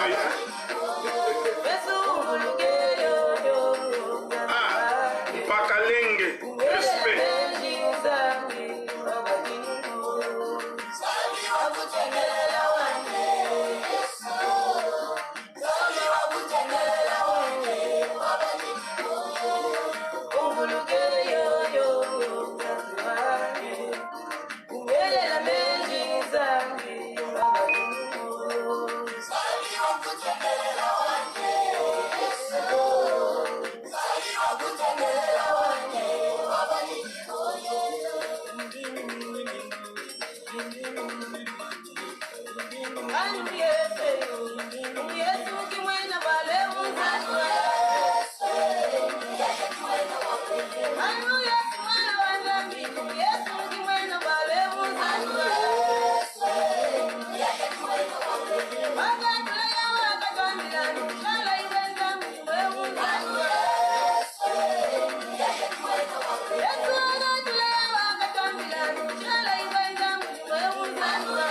lui. Ah, Pakalenge, respect.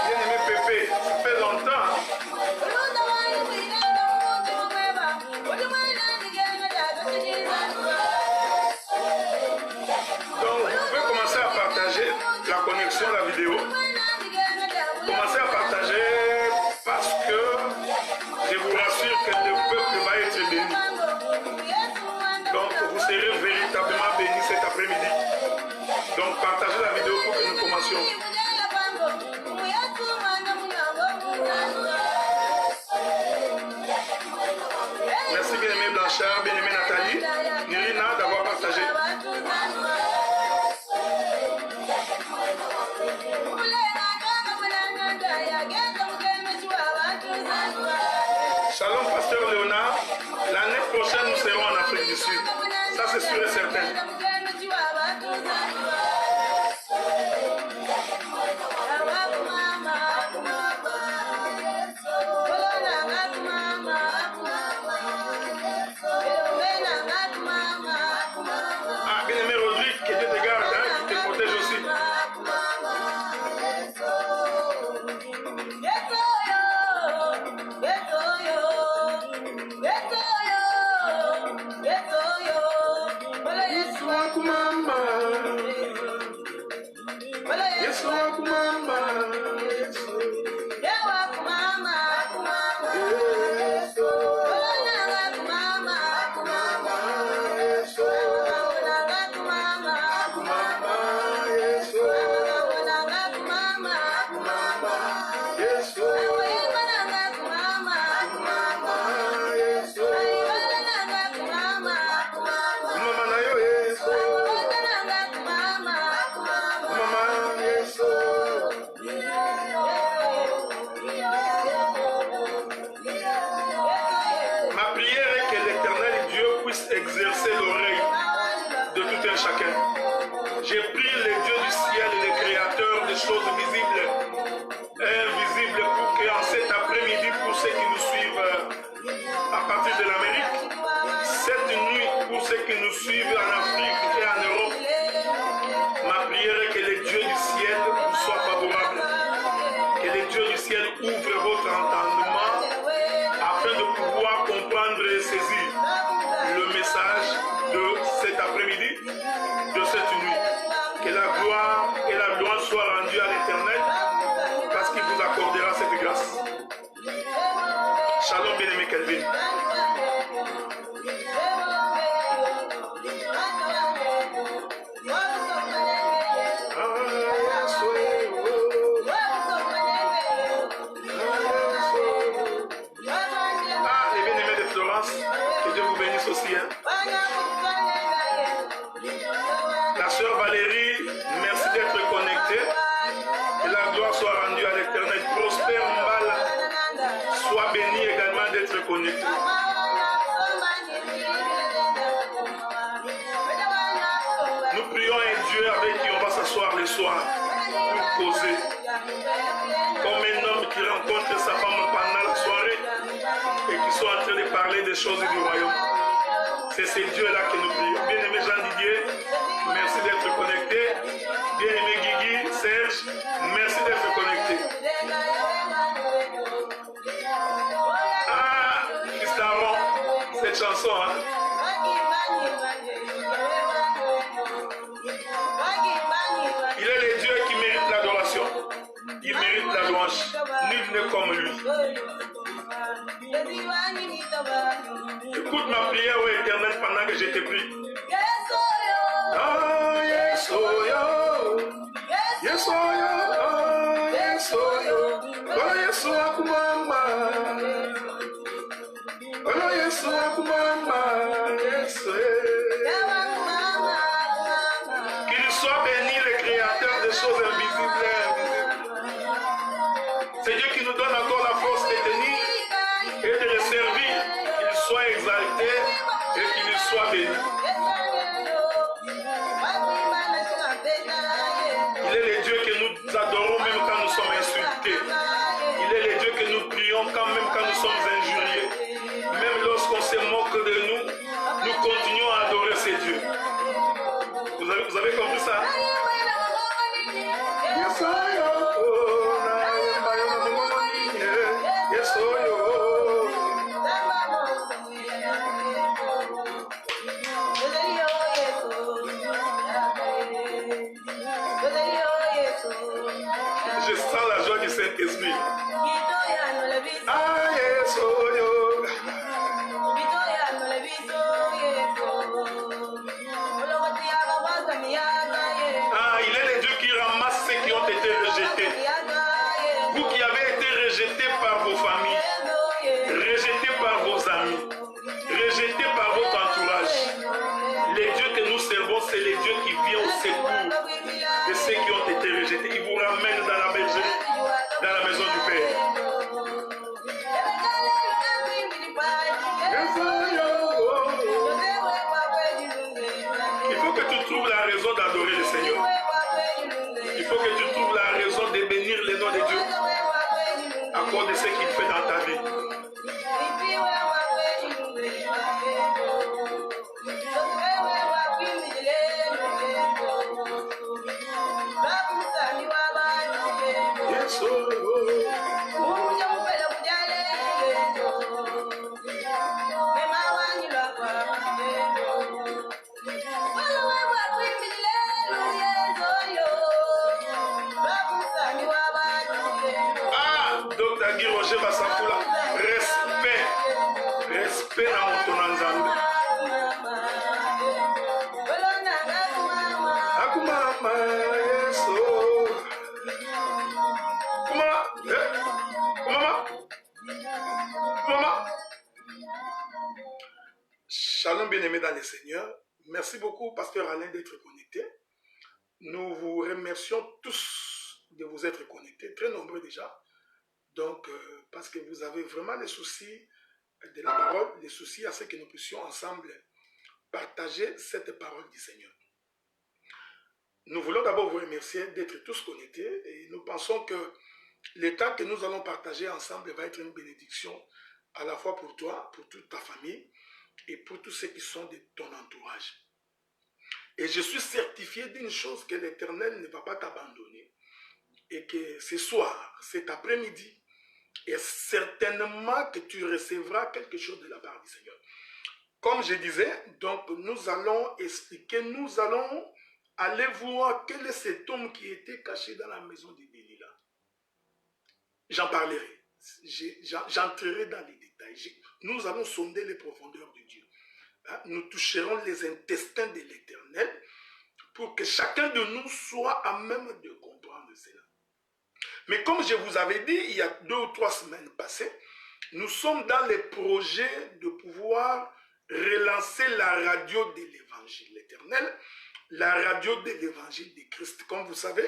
Bien-aimé Pépé, ça fait longtemps. Donc vous pouvez commencer à partager la connexion, la vidéo. Commencez à partager parce que je vous rassure que le peuple va être béni. Donc vous serez véritablement bénis cet après-midi. Donc partagez la vidéo pour que nous commencions. Merci bien-aimé Blanchard, bien-aimé Nathalie, Nirina d'avoir partagé. Shalom Pasteur Léonard, l'année prochaine nous serons en Afrique du Sud. Ça c'est sûr et certain. Ah, bien-aimé Rodrigue, que Dieu te garde, hein, qui te protège aussi. Exercer l'oreille de tout un chacun. J'ai prié les dieux du ciel et les créateurs des choses visibles et invisibles pour qu'en cet après-midi, pour ceux qui nous suivent à partir de l'Amérique, cette nuit pour ceux qui nous suivent en Afrique et en Europe, ma prière est que les dieux du ciel vous soient favorables, que les dieux du ciel ouvrent votre entendement afin de pouvoir comprendre et saisir le message de cet après-midi, de cette nuit. Que la gloire et la louange soient rendues à l'Éternel parce qu'il vous accordera cette grâce. Shalom bien-aimé Kelvin. Ah, les bien-aimés de Florence, que Dieu vous bénisse aussi. Hein? La sœur Valérie, merci d'être connectée. Que la gloire soit rendue à l'Éternel. Prospère Mbala, sois béni également d'être connecté. Nous prions un Dieu avec qui on va s'asseoir le soir pour causer. Comme un homme qui rencontre sa femme pendant la soirée et qui sont en train de parler des choses du royaume. C'est ce Dieu-là que nous prions. Bien-aimé Jean Didier, merci d'être connecté. Bien-aimé Guigui, Serge, merci d'être connecté. Ah, cette chanson. Hein? Il est le Dieu qui mérite l'adoration. Il mérite la louange. Nul n'est comme lui. Écoute ma prière au Éternel pendant que je te prie. Ah, yes, oh, yo. Yes, oh, yo. Ah, yes, oh, yo. Oh, yes, oh, akumamba. Oh, yes, oh, akumamba. Yes, qu'il soit béni, le créateur des choses invisibles et invisibles. C'est Dieu qui nous donne encore la force de tenir et de le servir. Qu'il soit exalté et qu'il soit béni. Il est le Dieu que nous adorons même quand nous sommes insultés. Il est le Dieu que nous prions quand même quand nous sommes injuriés. Même lorsqu'on se moque de nous, nous continuons à adorer ces dieux. Vous avez compris ça? Yes, je sens la joie du Saint-Esprit. Ah, yes, oh, yo. Ah, il est le Dieu qui ramasse ceux qui ont été rejetés. Vous qui avez été rejetés par vos familles, rejetés par vos amis, rejetés par votre entourage. Les dieux que nous servons, c'est les dieux qui viennent au secours de ceux qui ont été rejetés. Ils vous ramènent dans la bergerie, dans la maison du Père. Il faut que tu trouves la raison d'adorer le Seigneur. Il faut que tu trouves la raison de bénir le nom de Dieu à cause de ce qu'il fait dans ta vie. Yes, oh, oh. Dr. Guy Roger Bassafoula, respect dans ton ensemble. Akumama, yes, oh. Kumama. Shalom bien-aimés dans le Seigneur. Merci beaucoup, Pasteur Alain, d'être connecté. Nous vous remercions tous de vous être connectés, très nombreux déjà. Donc, parce que vous avez vraiment les soucis de la parole, les soucis à ce que nous puissions ensemble partager cette parole du Seigneur. Nous voulons d'abord vous remercier d'être tous connectés et nous pensons que le temps que nous allons partager ensemble va être une bénédiction à la fois pour toi, pour toute ta famille et pour tous ceux qui sont de ton entourage. Et je suis certifié d'une chose, que l'Éternel ne va pas t'abandonner et que ce soir, cet après-midi, et certainement que tu recevras quelque chose de la part du Seigneur. Comme je disais, donc nous allons expliquer, nous allons aller voir quel est cet homme qui était caché dans la maison de Delilah. J'en parlerai, j'entrerai dans les détails. Nous allons sonder les profondeurs de Dieu. Nous toucherons les intestins de l'Éternel pour que chacun de nous soit à même de comprendre cela. Mais comme je vous avais dit, il y a 2 ou 3 semaines passées, nous sommes dans les projets de pouvoir relancer la radio de l'Évangile éternel, la radio de l'Évangile de Christ. Comme vous savez,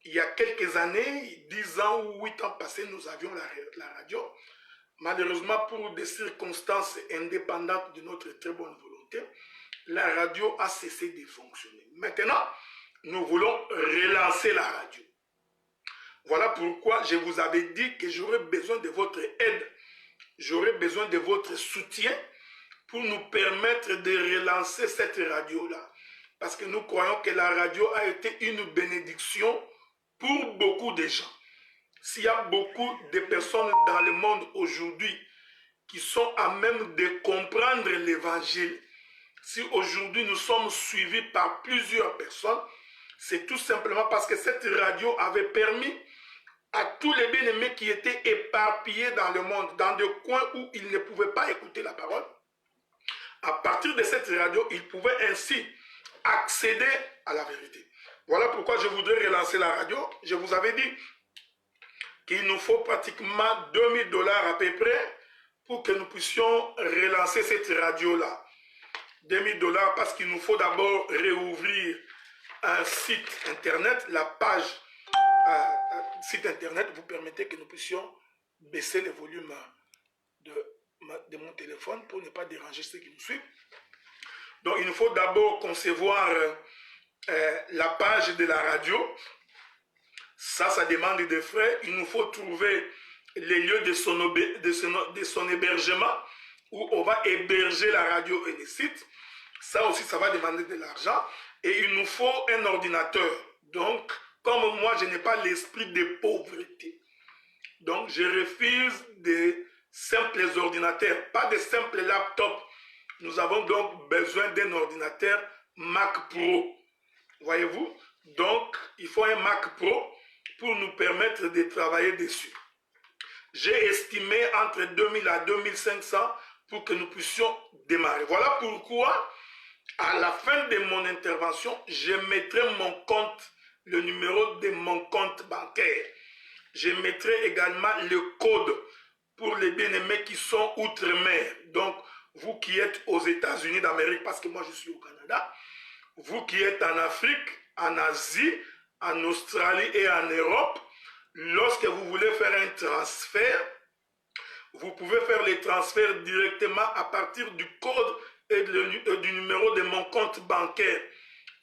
il y a quelques années, 10 ans ou 8 ans passés, nous avions la radio. Malheureusement, pour des circonstances indépendantes de notre très bonne volonté, la radio a cessé de fonctionner. Maintenant, nous voulons relancer la radio. Voilà pourquoi je vous avais dit que j'aurais besoin de votre aide, j'aurais besoin de votre soutien pour nous permettre de relancer cette radio-là. Parce que nous croyons que la radio a été une bénédiction pour beaucoup de gens. S'il y a beaucoup de personnes dans le monde aujourd'hui qui sont à même de comprendre l'évangile. Si aujourd'hui nous sommes suivis par plusieurs personnes, c'est tout simplement parce que cette radio avait permis à tous les bien-aimés qui étaient éparpillés dans le monde, dans des coins où ils ne pouvaient pas écouter la parole. À partir de cette radio, ils pouvaient ainsi accéder à la vérité. Voilà pourquoi je voudrais relancer la radio. Je vous avais dit qu'il nous faut pratiquement 2000 $ à peu près pour que nous puissions relancer cette radio-là. 2000 $ parce qu'il nous faut d'abord réouvrir un site internet. La page site internet vous permettez que nous puissions baisser le volume de mon téléphone pour ne pas déranger ceux qui nous suivent. Donc il nous faut d'abord concevoir la page de la radio. Ça demande des frais. Il nous faut trouver les lieux de son hébergement où on va héberger la radio et les sites. Ça aussi, ça va demander de l'argent. Et il nous faut un ordinateur. Donc, comme moi, je n'ai pas l'esprit de pauvreté. Donc, je refuse des simples ordinateurs, pas de simples laptops. Nous avons donc besoin d'un ordinateur Mac Pro. Voyez-vous? Donc, il faut un Mac Pro pour nous permettre de travailler dessus. J'ai estimé entre 2000 à 2500 pour que nous puissions démarrer. Voilà pourquoi, à la fin de mon intervention, je mettrai mon compte, le numéro de mon compte bancaire. Je mettrai également le code pour les bien-aimés qui sont outre-mer. Donc, vous qui êtes aux États-Unis d'Amérique, parce que moi je suis au Canada, vous qui êtes en Afrique, en Asie, en Australie et en Europe, lorsque vous voulez faire un transfert, vous pouvez faire les transferts directement à partir du code et du numéro de mon compte bancaire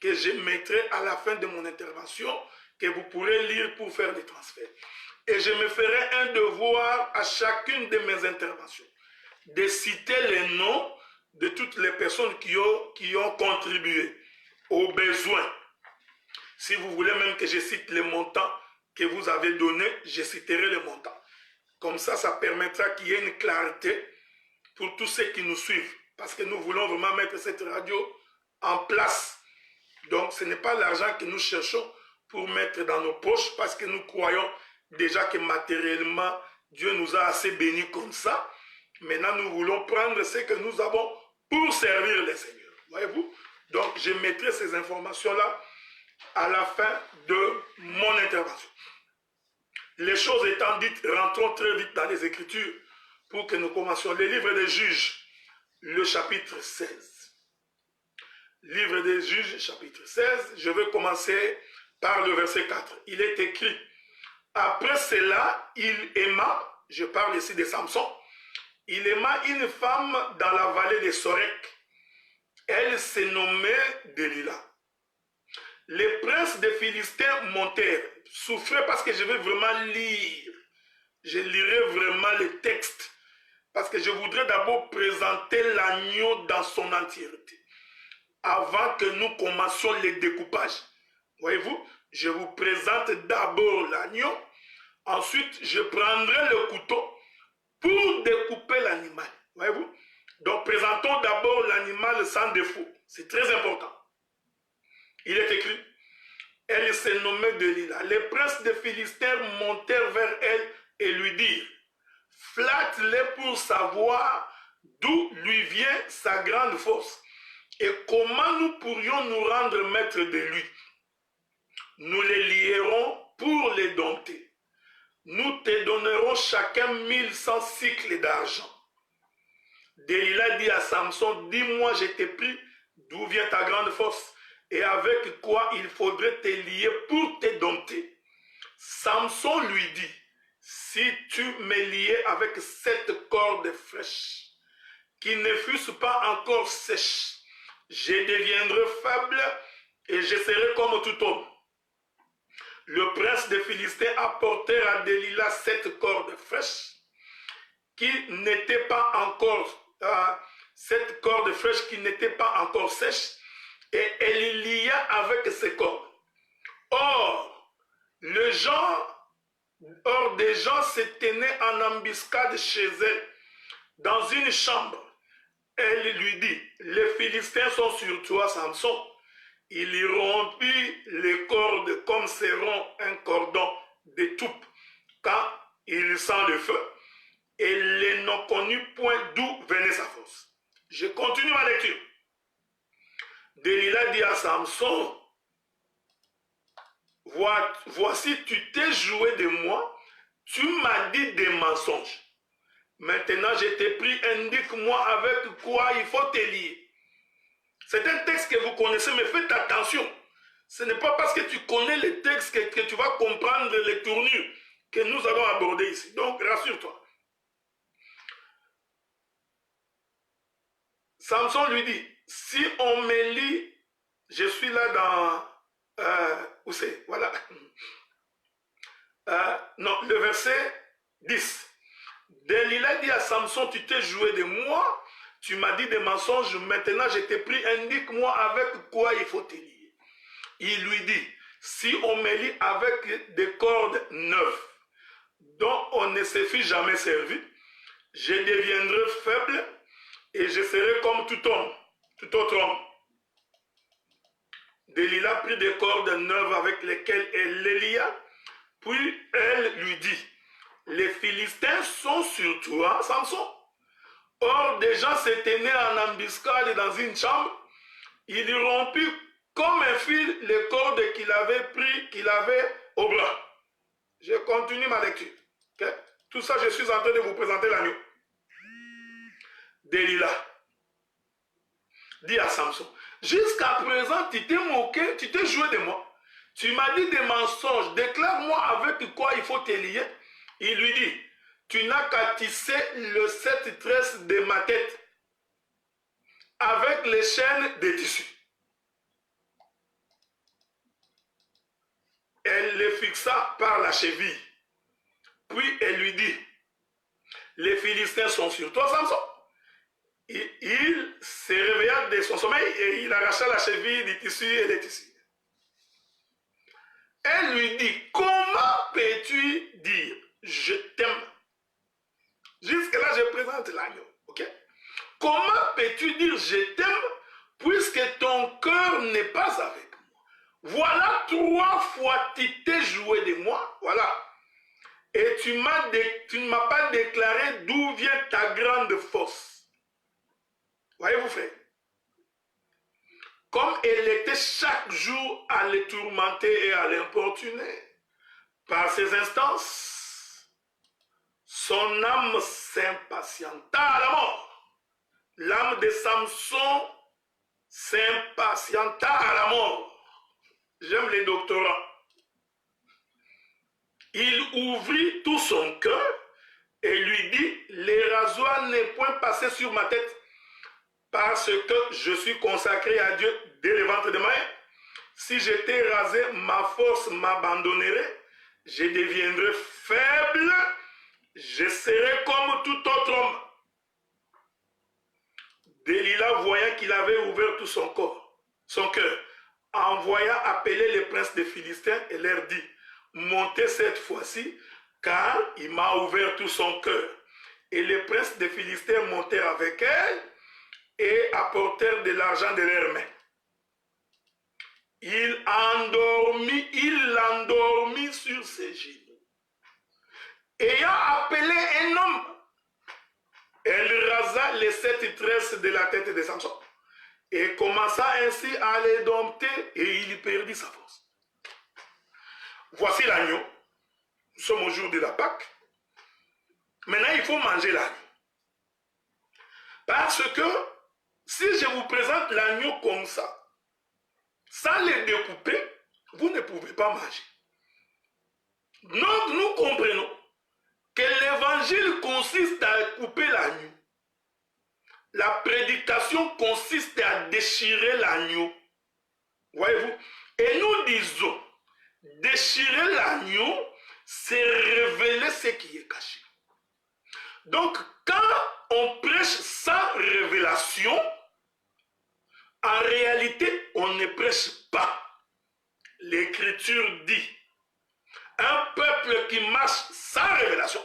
que je mettrai à la fin de mon intervention, que vous pourrez lire pour faire les transferts. Et je me ferai un devoir à chacune de mes interventions de citer les noms de toutes les personnes qui ont contribué aux besoins. Si vous voulez même que je cite les montants que vous avez donnés, je citerai les montants. Comme ça, ça permettra qu'il y ait une clarité pour tous ceux qui nous suivent. Parce que nous voulons vraiment mettre cette radio en place. Donc, ce n'est pas l'argent que nous cherchons pour mettre dans nos poches, parce que nous croyons déjà que matériellement, Dieu nous a assez bénis comme ça. Maintenant, nous voulons prendre ce que nous avons pour servir le Seigneur. Voyez-vous? Donc, je mettrai ces informations-là à la fin de mon intervention. Les choses étant dites, rentrons très vite dans les Écritures pour que nous commencions. Le livre des Juges, le chapitre 16. Livre des Juges, chapitre 16. Je vais commencer par le verset 4. Il est écrit: après cela, il aima, je parle ici de Samson, il aima une femme dans la vallée de Sorek. Elle se nommait Delilah. Les princes des Philistins montèrent. Souffrez parce que je vais vraiment lire. Je lirai vraiment le texte. Parce que je voudrais d'abord présenter l'agneau dans son entièreté. Avant que nous commencions le découpage. Voyez-vous, je vous présente d'abord l'agneau. Ensuite, je prendrai le couteau pour découper l'animal. Voyez-vous? Donc, présentons d'abord l'animal sans défaut. C'est très important. Il est écrit: elle se nommait Delilah. Les princes des Philistins montèrent vers elle et lui dirent: flatte-les pour savoir d'où lui vient sa grande force et comment nous pourrions nous rendre maîtres de lui. Nous les lierons pour les dompter. Nous te donnerons chacun 1100 cycles d'argent. Delilah dit à Samson: dis-moi, je t'ai pris, d'où vient ta grande force et avec quoi il faudrait te lier pour te dompter. Samson lui dit: si tu me liais avec cette corde fraîche, qui ne fût pas encore sèche, je deviendrai faible et je serai comme tout homme. Le prince des Philistins apportèrent à Delilah cette corde fraîche qui n'était pas encore sèche, et elle lia avec ses cordes. Or, des gens se tenaient en embuscade chez elle dans une chambre. Elle lui dit, les Philistins sont sur toi, Samson. Il y rompit les cordes comme serrant un cordon d'étoupe quand il sent le feu, et il ne connut point d'où venait sa force. Je continue ma lecture. Delilah dit à Samson, voici, tu t'es joué de moi, tu m'as dit des mensonges. Maintenant, je t'ai pris, indique-moi avec quoi il faut te lier. C'est un texte que vous connaissez, mais faites attention. Ce n'est pas parce que tu connais le texte que tu vas comprendre les tournures que nous allons aborder ici. Donc, rassure-toi. Samson lui dit, si on me lit, je suis là dans... où c'est? Voilà. Non, le verset 10. Delilah dit à Samson, tu t'es joué de moi, tu m'as dit des mensonges, maintenant je t'ai pris, indique-moi avec quoi il faut te lier. Il lui dit, si on me lie avec des cordes neuves, dont on ne se fit jamais servi, je deviendrai faible et je serai comme tout homme, tout autre homme. Delilah prit des cordes neuves avec lesquelles elle les lia, puis elle lui dit, les Philistins sont sur toi, Samson. Or, des gens s'étaient nés en embuscade dans une chambre. Il rompit comme un fil les cordes qu'il avait au bras. Je continue ma lecture. Okay? Tout ça, je suis en train de vous présenter l'agneau. Delilah dit à Samson, jusqu'à présent, tu t'es moqué, tu t'es joué de moi. Tu m'as dit des mensonges, déclare-moi avec quoi il faut te lier. Il lui dit, tu n'as qu'à tisser le 7 tresses de ma tête avec les chaînes de tissu. Elle les fixa par la cheville. Puis elle lui dit, les Philistins sont sur toi, Samson. Il se réveilla de son sommeil et il arracha la cheville du tissu et les tissus. Elle lui dit, comment peux-tu dire, je t'aime? Jusque-là, je présente l'agneau. Okay? Comment peux-tu dire, je t'aime, puisque ton cœur n'est pas avec moi? Voilà 3 fois tu t'es joué de moi. Voilà. Et tu ne m'as pas déclaré d'où vient ta grande force. Voyez-vous, frère? Comme elle était chaque jour à le tourmenter et à l'importuner, par ses instances, son âme s'impatienta à la mort. L'âme de Samson s'impatienta à la mort. J'aime les doctorats. Il ouvrit tout son cœur et lui dit, les rasoirs n'est point passé sur ma tête, parce que je suis consacré à Dieu dès le ventre de ma mère. Si j'étais rasé, ma force m'abandonnerait, je deviendrais faible, je serais comme tout autre homme. Delilah, voyant qu'il avait ouvert tout son corps, son cœur, envoya appeler les princes des Philistins et leur dit, montez cette fois-ci, car il m'a ouvert tout son cœur. Et les princes des Philistins montèrent avec elle et apportèrent de l'argent de leurs mains. Il l'endormit sur ses genoux. Ayant appelé un homme, elle rasa les 7 tresses de la tête de Samson et commença ainsi à les dompter et il perdit sa force. Voici l'agneau. Nous sommes au jour de la Pâque. Maintenant, il faut manger l'agneau. Parce que si je vous présente l'agneau comme ça, sans le découper, vous ne pouvez pas manger. Donc, nous comprenons que l'évangile consiste à couper l'agneau. La prédication consiste à déchirer l'agneau. Voyez-vous? Et nous disons, déchirer l'agneau, c'est révéler ce qui est caché. Donc, quand on prêche sans révélation, en réalité, on ne prêche pas. L'Écriture dit, un peuple qui marche sans révélation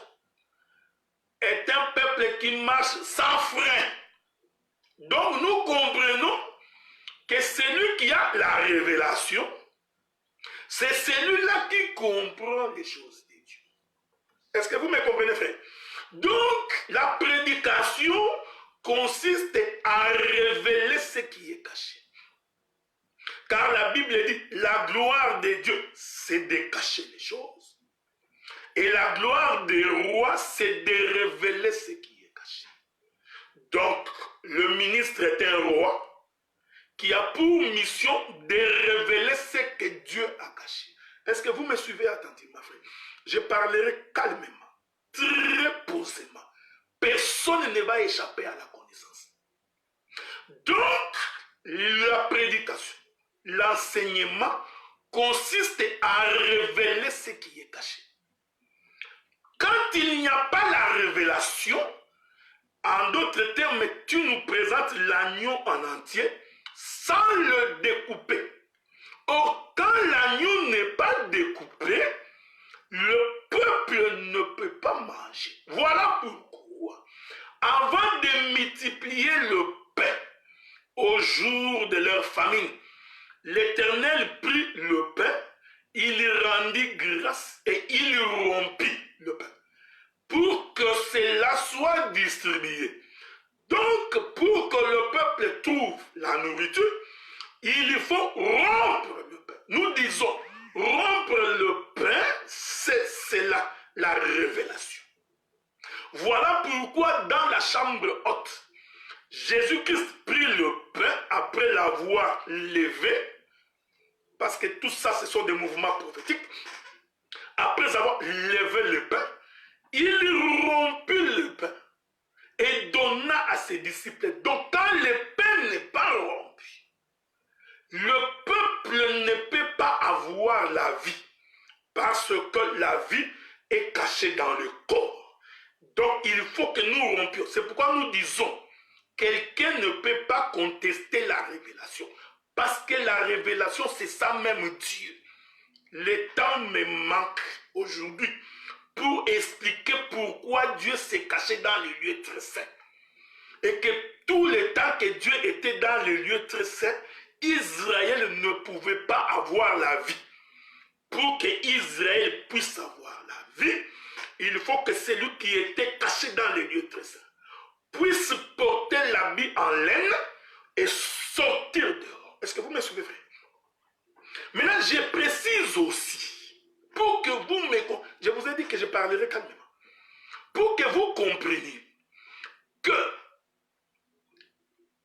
est un peuple qui marche sans frein. Donc nous comprenons que celui qui a la révélation, c'est celui-là qui comprend les choses de Dieu. Est-ce que vous me comprenez, frère? Donc la prédication consiste à révéler ce qui est caché. Car la Bible dit, la gloire de Dieu, c'est de cacher les choses. Et la gloire des rois, c'est de révéler ce qui est caché. Donc, le ministre est un roi qui a pour mission de révéler ce que Dieu a caché. Est-ce que vous me suivez attentivement, frère? Je parlerai calmement, très posément. Personne ne va échapper à la connaissance. Donc, la prédication, l'enseignement consiste à révéler ce qui est caché. Quand il n'y a pas la révélation, en d'autres termes, tu nous présentes l'agneau en entier sans le découper. Or, quand l'agneau n'est pas découpé, le peuple ne peut pas manger. Voilà pourquoi, avant de multiplier le pain au jour de leur famine, l'Éternel prit le pain, il rendit grâce et il rompit le pain pour que cela soit distribué. Donc, pour que le peuple trouve la nourriture, il faut rompre le pain. Nous disons, rompre le pain, c'est la révélation. Voilà pourquoi dans la chambre haute, Jésus-Christ prit le pain après l'avoir levé, parce que tout ça, ce sont des mouvements prophétiques. Après avoir levé le pain, il rompit le pain et donna à ses disciples. Donc quand le pain n'est pas rompu, le peuple ne peut pas avoir la vie, parce que la vie est cachée dans le corps. Donc il faut que nous rompions. C'est pourquoi nous disons, quelqu'un ne peut pas contester la révélation. Parce que la révélation, c'est ça même Dieu. Le temps me manque aujourd'hui pour expliquer pourquoi Dieu s'est caché dans les lieux très saints. Et que tout le temps que Dieu était dans les lieux très saints, Israël ne pouvait pas avoir la vie. Pour que Israël puisse avoir la vie, il faut que celui qui était caché dans les lieux très saints puisse porter l'habit en laine et sortir dehors. Est-ce que vous me suivez, frère? Maintenant, je précise aussi, pour que vous me... Je vous ai dit que je parlerai calmement. Pour que vous compreniez que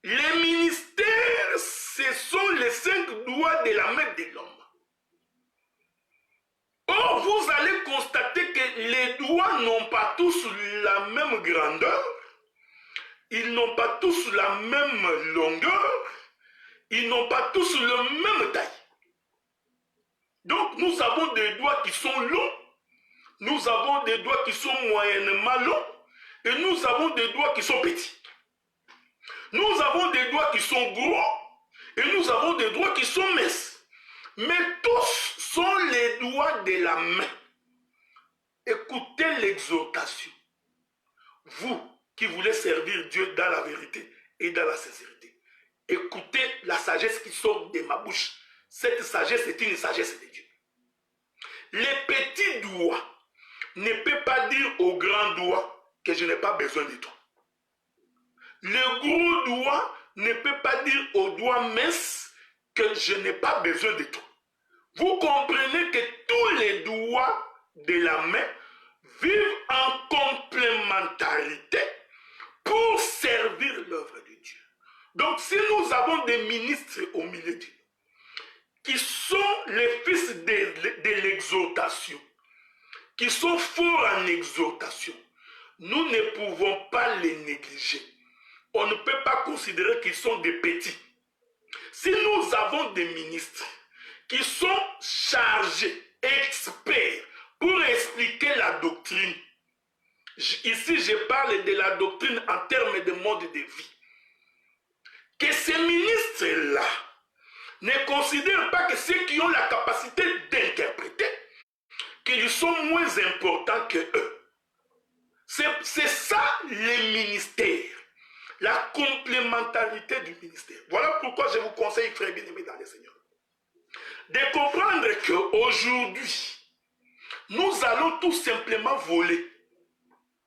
les ministères, ce sont les 5 doigts de la main de l'homme. Or, vous allez constater que les doigts n'ont pas tous la même grandeur, ils n'ont pas tous la même longueur, ils n'ont pas tous le même taille. Donc, nous avons des doigts qui sont longs, nous avons des doigts qui sont moyennement longs, et nous avons des doigts qui sont petits. Nous avons des doigts qui sont gros, et nous avons des doigts qui sont minces. Mais tous sont les doigts de la main. Écoutez l'exhortation. Vous qui voulez servir Dieu dans la vérité et dans la sincérité. Écoutez la sagesse qui sort de ma bouche. Cette sagesse est une sagesse de Dieu. Les petits doigts ne peuvent pas dire au grand doigt que je n'ai pas besoin de toi. Le gros doigt ne peut pas dire au doigt mince que je n'ai pas besoin de toi. Vous comprenez que tous les doigts de la main vivent en complémentarité pour servir l'œuvre de Dieu. Donc si nous avons des ministres au milieu de nous, qui sont les fils de l'exhortation, qui sont forts en exhortation, nous ne pouvons pas les négliger. On ne peut pas considérer qu'ils sont des petits. Si nous avons des ministres qui sont chargés, experts, pour expliquer la doctrine, ici je parle de la doctrine en termes de mode de vie, que ces ministres-là ne considèrent pas que ceux qui ont la capacité d'interpréter, qu'ils sont moins importants que eux. C'est ça les ministères. La complémentarité du ministère. Voilà pourquoi je vous conseille, frères bien-aimés dans le Seigneur, de comprendre qu'aujourd'hui, nous allons tout simplement voler.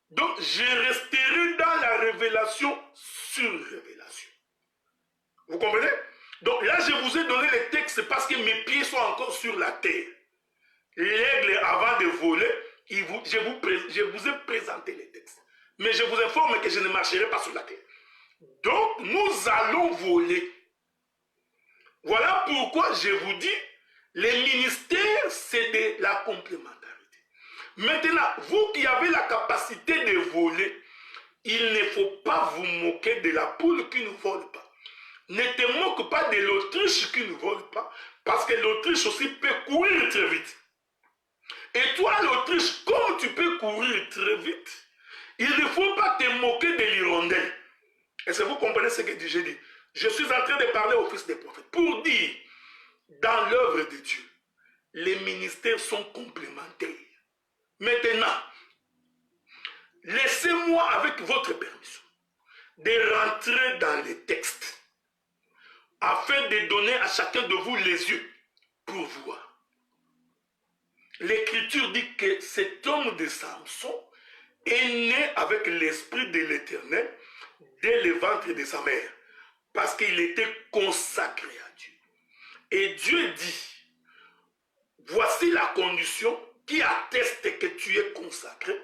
Donc, je resterai dans la révélation sur révélation. Vous comprenez? Donc là, je vous ai donné les textes parce que mes pieds sont encore sur la terre. L'aigle, avant de voler, je vous ai présenté les textes. Mais je vous informe que je ne marcherai pas sur la terre. Donc, nous allons voler. Voilà pourquoi je vous dis, les ministères, c'est de la complémentarité. Maintenant, vous qui avez la capacité de voler, il ne faut pas vous moquer de la poule qui ne vole pas. Ne te moque pas de l'autruche qui ne vole pas, parce que l'autruche aussi peut courir très vite. Et toi, l'autruche, comme tu peux courir très vite, il ne faut pas te moquer de l'hirondelle. Est-ce que vous comprenez ce que j'ai dit? Je suis en train de parler au fils des prophètes pour dire, dans l'œuvre de Dieu, les ministères sont complémentaires. Maintenant, laissez-moi, avec votre permission, de rentrer dans les textes, afin de donner à chacun de vous les yeux pour voir. L'Écriture dit que cet homme de Samson est né avec l'esprit de l'Éternel dès le ventre de sa mère, parce qu'il était consacré à Dieu. Et Dieu dit, voici la condition qui atteste que tu es consacré,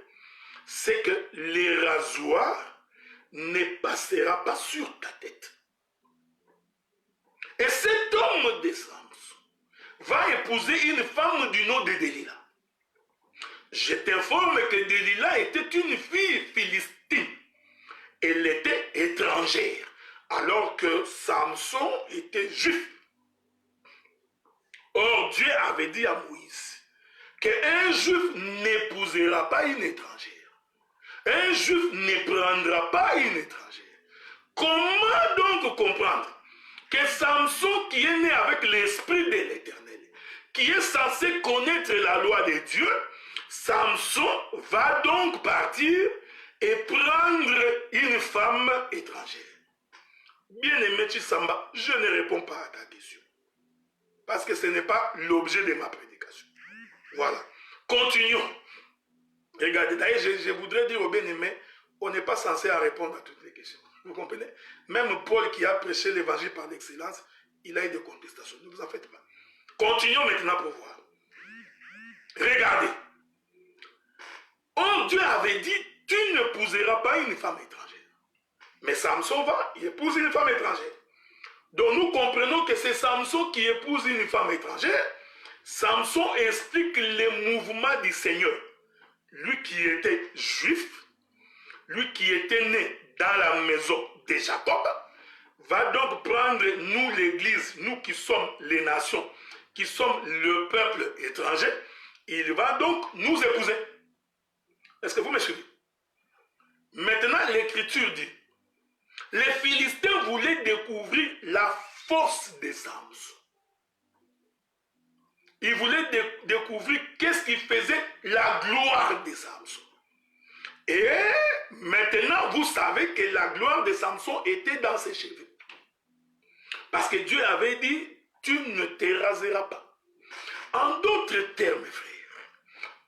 c'est que les rasoirs ne passera pas sur ta tête. Et cet homme de Samson va épouser une femme du nom de Delilah. Je t'informe que Delilah était une fille philistine. Elle était étrangère, alors que Samson était juif. Or, Dieu avait dit à Moïse qu'un juif n'épousera pas une étrangère. Un juif ne prendra pas une étrangère. Comment donc comprendre que Samson, qui est né avec l'esprit de l'Éternel, qui est censé connaître la loi de Dieu, Samson va donc partir et prendre une femme étrangère? Bien-aimé Tsamba, je ne réponds pas à ta question. Parce que ce n'est pas l'objet de ma prédication. Voilà. Continuons. Regardez, d'ailleurs, je voudrais dire aux bien-aimés, on n'est pas censé répondre à toutes les questions. Vous comprenez? Même Paul qui a prêché l'évangile par l'excellence, il a eu des contestations. Ne vous en faites pas. Continuons maintenant pour voir. Regardez. Oh, Dieu avait dit, tu n'épouseras pas une femme étrangère. Mais Samson va, il épouse une femme étrangère. Donc nous comprenons que c'est Samson qui épouse une femme étrangère. Samson explique les mouvements du Seigneur. Lui qui était juif, lui qui était né dans la maison de Jacob, va donc prendre nous l'église, nous qui sommes les nations, qui sommes le peuple étranger, il va donc nous épouser. Est-ce que vous me suivez? Maintenant l'écriture dit, les Philistins voulaient découvrir la force de Samson. Ils voulaient découvrir qu'est-ce qui faisait la gloire de Samson. Et maintenant, vous savez que la gloire de Samson était dans ses cheveux. Parce que Dieu avait dit, tu ne te raseras pas. En d'autres termes, frères,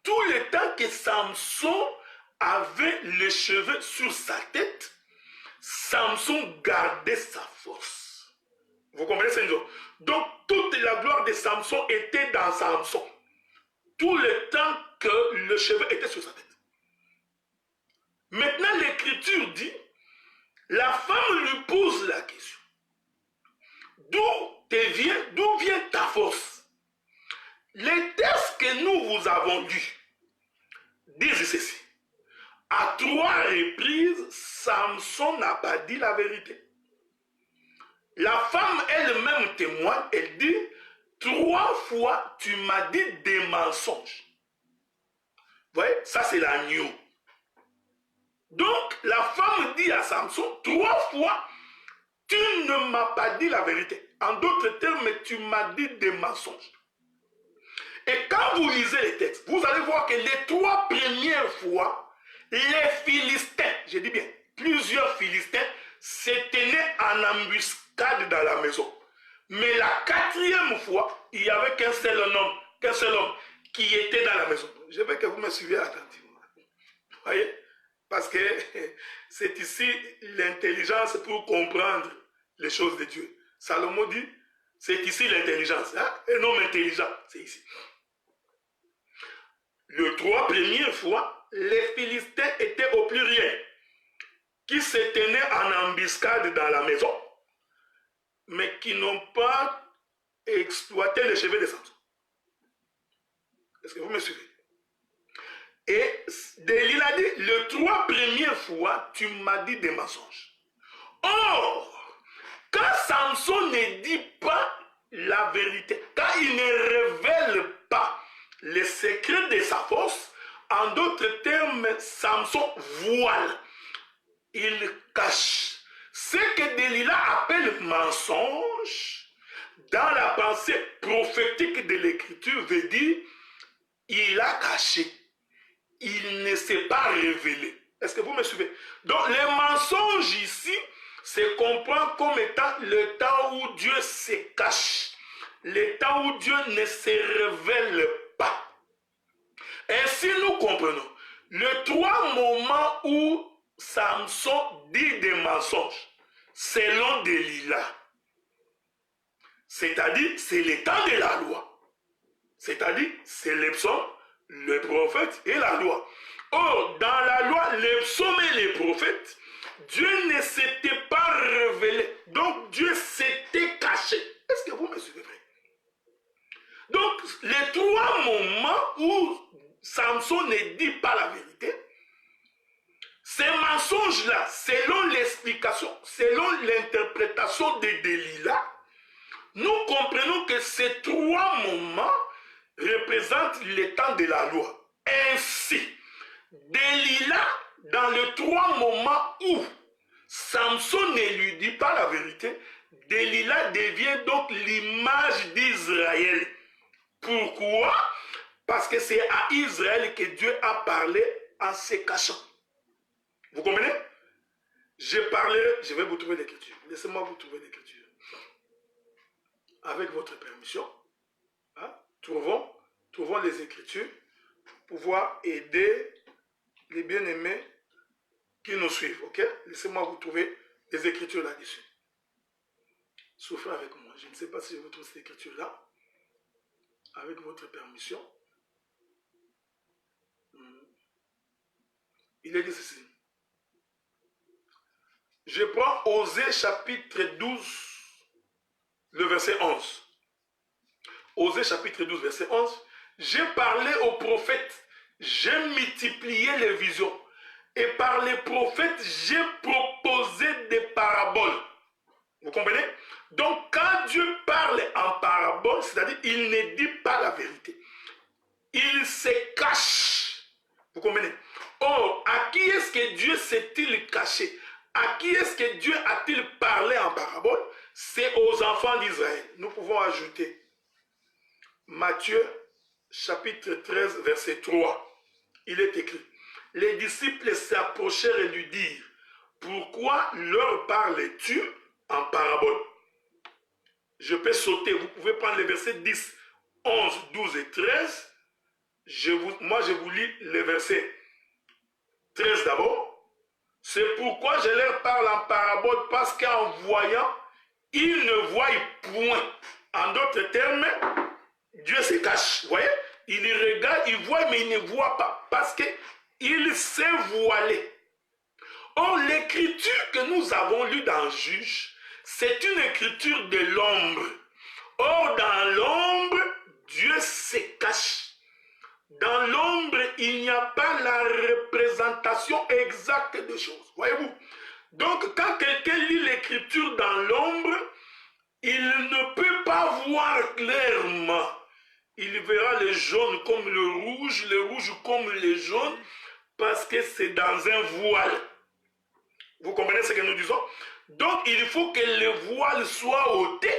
tout le temps que Samson avait les cheveux sur sa tête, Samson gardait sa force. Vous comprenez, Seigneur? Donc, toute la gloire de Samson était dans Samson. Tout le temps que le cheveu était sur sa tête. Maintenant, l'Écriture dit, la femme lui pose la question. D'où vient ta force? Les textes que nous vous avons lus disent ceci. À 3 reprises, Samson n'a pas dit la vérité. La femme elle-même témoigne, elle dit, 3 fois tu m'as dit des mensonges. Vous voyez, ça c'est l'agneau. Donc la femme dit à Samson, 3 fois tu ne m'as pas dit la vérité. En d'autres termes, tu m'as dit des mensonges. Et quand vous lisez les textes, vous allez voir que les 3 premières fois, Les Philistins, je dis bien, plusieurs Philistins se tenaient en embuscade dans la maison. Mais la quatrième fois, il n'y avait qu'un seul homme qui était dans la maison. Je veux que vous me suiviez attentivement. Vous voyez? Parce que c'est ici l'intelligence pour comprendre les choses de Dieu. Salomon dit, c'est ici l'intelligence. Hein? Un homme intelligent, c'est ici. Les 3 premières fois, les Philistins étaient au pluriel, qui se tenaient en embuscade dans la maison, mais qui n'ont pas exploité les cheveux de Samson. Est-ce que vous me suivez? Et Delilah dit, les 3 premières fois, tu m'as dit des mensonges. Or, quand Samson ne dit pas la vérité, quand il ne révèle pas les secrets de sa force, en d'autres termes, Samson voile, il cache. Ce que Delilah appelle mensonge, dans la pensée prophétique de l'écriture, veut dire, il a caché, il ne s'est pas révélé. Est-ce que vous me suivez? Donc, les mensonges ici, se comprend comme étant le temps où Dieu se cache, le temps où Dieu ne se révèle pas. Ainsi, nous comprenons les 3 moments où Samson dit des mensonges, selon Delilah. C'est-à-dire, c'est le temps de la loi. C'est-à-dire, c'est les psaumes, le prophète et la loi. Or, dans la loi, les psaumes et les prophètes, Dieu ne s'était pas révélé. Donc, Dieu s'était caché. Est-ce que vous me suivez? Donc, les 3 moments où Samson ne dit pas la vérité, ces mensonges-là, selon l'explication, selon l'interprétation de Delilah, nous comprenons que ces 3 moments représentent le temps de la loi. Ainsi, Delilah, dans les 3 moments où Samson ne lui dit pas la vérité, Delilah devient donc l'image d'Israël. Pourquoi? Parce que c'est à Israël que Dieu a parlé en se cachant. Vous comprenez? Je vais vous trouver l'écriture. Laissez-moi vous trouver l'écriture. Avec votre permission, hein, trouvons les écritures pour pouvoir aider les bien-aimés qui nous suivent. Ok? Laissez-moi vous trouver les écritures là-dessus. Souffrez avec moi. Je ne sais pas si je vous trouve cette écriture-là. Avec votre permission. Il est dit ceci. Je prends Osée chapitre 12, le verset 11. Osée chapitre 12, verset 11. J'ai parlé aux prophètes, j'ai multiplié les visions. Et par les prophètes, j'ai proposé des paraboles. Vous comprenez? Donc, quand Dieu parle en parabole, c'est-à-dire il ne dit pas la vérité. Il se cache. Vous comprenez? Or, à qui est-ce que Dieu s'est-il caché? À qui est-ce que Dieu a-t-il parlé en parabole? C'est aux enfants d'Israël. Nous pouvons ajouter Matthieu chapitre 13, verset 3. Il est écrit. Les disciples s'approchèrent et lui dirent, pourquoi leur parles-tu en parabole? Je peux sauter, vous pouvez prendre les versets 10, 11, 12 et 13. Moi, je vous lis les versets 13 d'abord. C'est pourquoi je leur parle en parabole, parce qu'en voyant, ils ne voient point. En d'autres termes, Dieu se cache. Vous voyez? Il regarde, il voit, mais il ne voit pas. Parce qu'il s'est voilé. Or, l'écriture que nous avons lue dans Juge, c'est une écriture de l'ombre. Or, dans l'ombre, Dieu se cache. Dans l'ombre, il n'y a pas la représentation exacte des choses. Voyez-vous? Donc, quand quelqu'un lit l'écriture dans l'ombre, il ne peut pas voir clairement. Il verra le jaune comme le rouge comme le jaune, parce que c'est dans un voile. Vous comprenez ce que nous disons? Donc, il faut que le voile soit ôté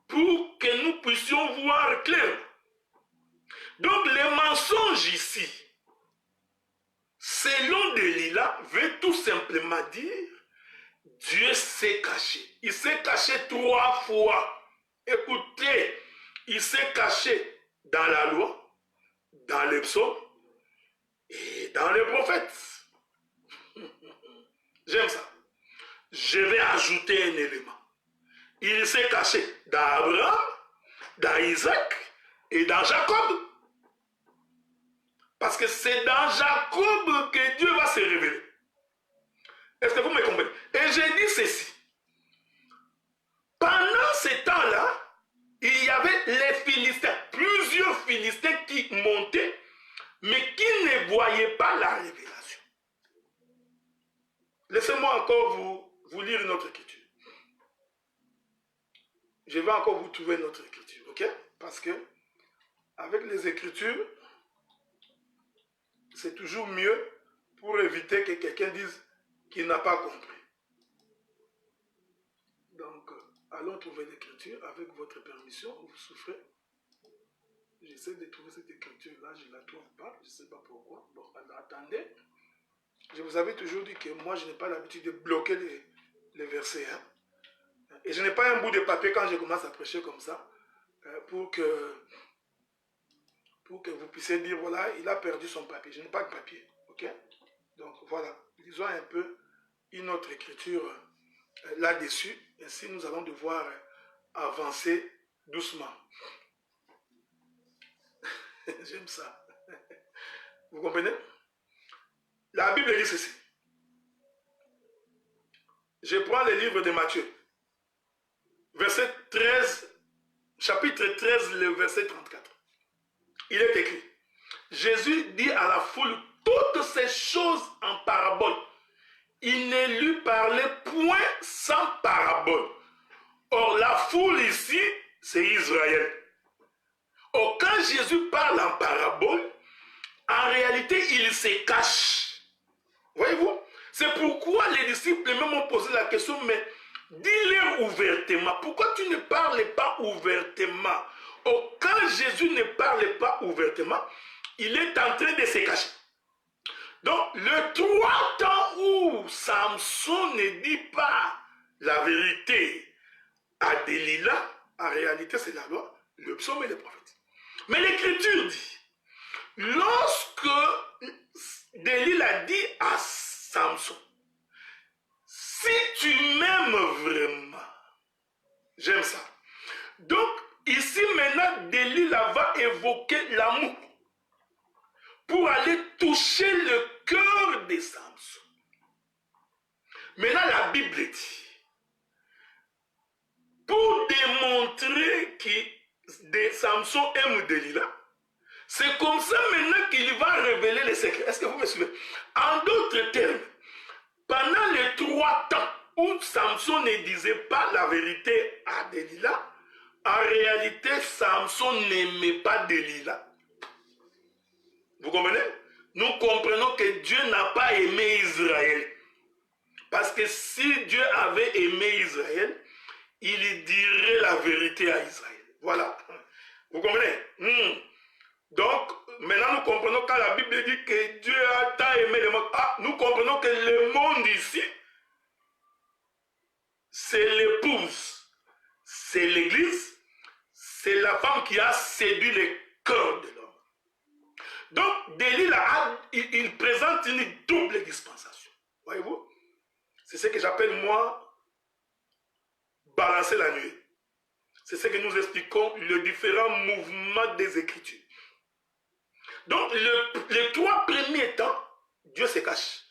pour que nous puissions voir clair. Donc, les mensonges ici, selon Delilah, veut tout simplement dire Dieu s'est caché. Il s'est caché 3 fois. Écoutez, il s'est caché dans la loi, dans les psaumes et dans les prophètes. J'aime ça. Je vais ajouter un élément. Il s'est caché dans Abraham, dans Isaac et dans Jacob. Parce que c'est dans Jacob que Dieu va se révéler. Est-ce que vous me comprenez? Et j'ai dit ceci. Pendant ce temps-là, il y avait les Philistins, plusieurs Philistins qui montaient, mais qui ne voyaient pas la révélation. Laissez-moi encore vous lire notre écriture. Je vais encore vous trouver notre écriture, ok? Parce que avec les écritures, c'est toujours mieux pour éviter que quelqu'un dise qu'il n'a pas compris. Donc, allons trouver l'écriture avec votre permission. Vous souffrez. J'essaie de trouver cette écriture-là, je ne la trouve pas. Je ne sais pas pourquoi. Bon, alors, attendez. Je vous avais toujours dit que moi, je n'ai pas l'habitude de bloquer les versets. Hein? Et je n'ai pas un bout de papier quand je commence à prêcher comme ça, pour que vous puissiez dire, voilà, il a perdu son papier. Je n'ai pas de papier. Ok? Donc, voilà. Lisons un peu une autre écriture là-dessus. Ainsi, nous allons devoir avancer doucement. J'aime ça. Vous comprenez? La Bible dit ceci. Je prends le livre de Matthieu. Verset 13, chapitre 13, le verset 34. Il est écrit. Jésus dit à la foule toutes ces choses en parabole. Il ne lui parlait point sans parabole. Or, la foule ici, c'est Israël. Or, quand Jésus parle en parabole, en réalité, il se cache. Voyez-vous? C'est pourquoi les disciples même m'ont posé la question, mais dis-leur ouvertement. Pourquoi tu ne parles pas ouvertement? Or, quand Jésus ne parle pas ouvertement, il est en train de se cacher. Donc, le 3 temps où Samson ne dit pas la vérité à Delilah, en réalité, c'est la loi, le psaume et les prophètes. Mais l'Écriture dit, lorsque Delilah dit à Samson, si tu m'aimes vraiment, j'aime ça. Donc, ici maintenant, Delilah va évoquer l'amour pour aller toucher le cœur de Samson. Maintenant, la Bible dit, pour démontrer que Samson aime Delilah, c'est comme ça maintenant qu'il va révéler les secrets. Est-ce que vous me suivez? En d'autres termes, pendant les 3 temps où Samson ne disait pas la vérité à Delilah, en réalité, Samson n'aimait pas Delilah. Vous comprenez? Nous comprenons que Dieu n'a pas aimé Israël. Parce que si Dieu avait aimé Israël, il dirait la vérité à Israël. Voilà. Vous comprenez? Donc, maintenant nous comprenons quand la Bible dit que Dieu a tant aimé le monde. Ah, nous comprenons que le monde ici, c'est l'épouse, c'est l'église, c'est la femme qui a séduit le cœur de l'homme. Donc, Delilah, il présente une double dispensation. Voyez-vous? C'est ce que j'appelle, moi, balancer la nuit. C'est ce que nous expliquons, les différents mouvements des Écritures. Donc, les 3 premiers temps, Dieu se cache.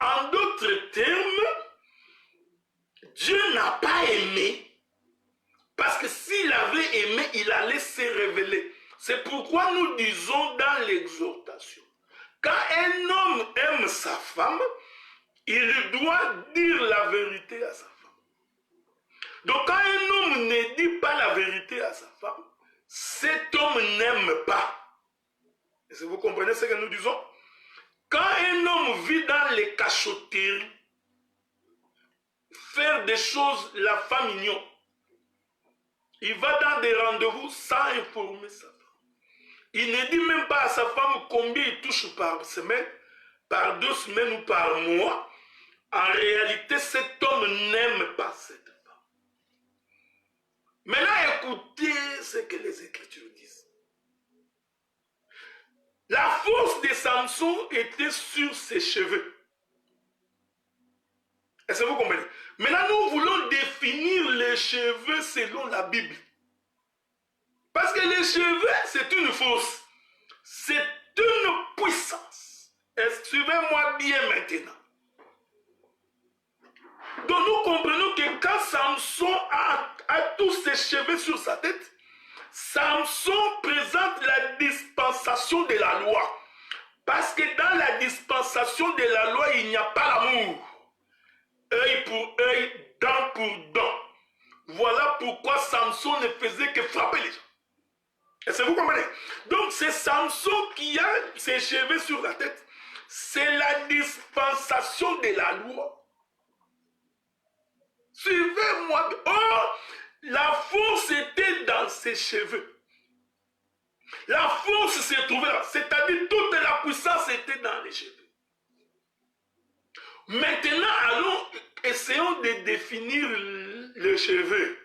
En d'autres termes, Dieu n'a pas aimé. Parce que s'il avait aimé, il allait se révéler. C'est pourquoi nous disons dans l'exhortation, quand un homme aime sa femme, il doit dire la vérité à sa femme. Donc quand un homme ne dit pas la vérité à sa femme, cet homme n'aime pas. Est-ce que vous comprenez ce que nous disons? Quand un homme vit dans les cachotteries, faire des choses, la femme ignore. Il va dans des rendez-vous sans informer sa femme. Il ne dit même pas à sa femme combien il touche par semaine. par 2 semaines ou par mois, en réalité, cet homme n'aime pas cette femme. Maintenant, écoutez ce que les Écritures disent. La force de Samson était sur ses cheveux. Est-ce que vous comprenez? Maintenant, nous voulons définir les cheveux selon la Bible. Parce que les cheveux, c'est une force. C'est une puissance. Suivez-moi bien maintenant. Donc nous comprenons que quand Samson a tous ses cheveux sur sa tête, Samson présente la dispensation de la loi. Parce que dans la dispensation de la loi, il n'y a pas l'amour. Œil pour œil, dent pour dent. Voilà pourquoi Samson ne faisait que frapper les gens. Est-ce que vous comprenez? Donc c'est Samson qui a ses cheveux sur la tête. C'est la dispensation de la loi. Suivez-moi. Oh, la force était dans ses cheveux. La force s'est trouvée là. C'est-à-dire toute la puissance était dans les cheveux. Maintenant, allons, essayons de définir les cheveux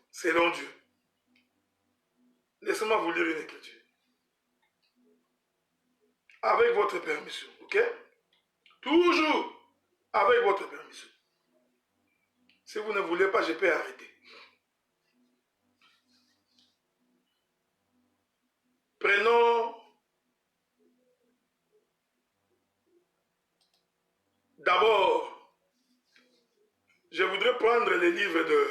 selon Dieu. Laissez-moi vous lire une écriture. Avec votre permission, ok? Toujours avec votre permission. Si vous ne voulez pas, je peux arrêter. Prenons d'abord, je voudrais prendre les livres de...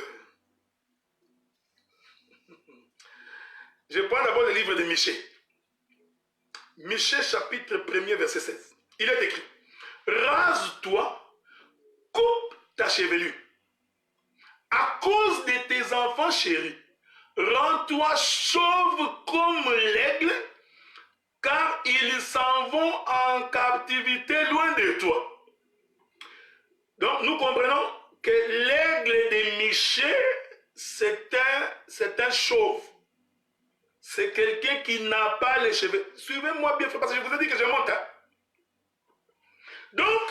Je prends d'abord le livre de Michée. Michée chapitre 1er verset 16. Il est écrit, rase-toi, coupe ta chevelure. À cause de tes enfants chéris, rends-toi chauve comme l'aigle, car ils s'en vont en captivité loin de toi. Donc nous comprenons que l'aigle de Michée, c'est un chauve. C'est quelqu'un qui n'a pas les cheveux. Suivez-moi bien, parce que je vous ai dit que je monte. Hein? Donc,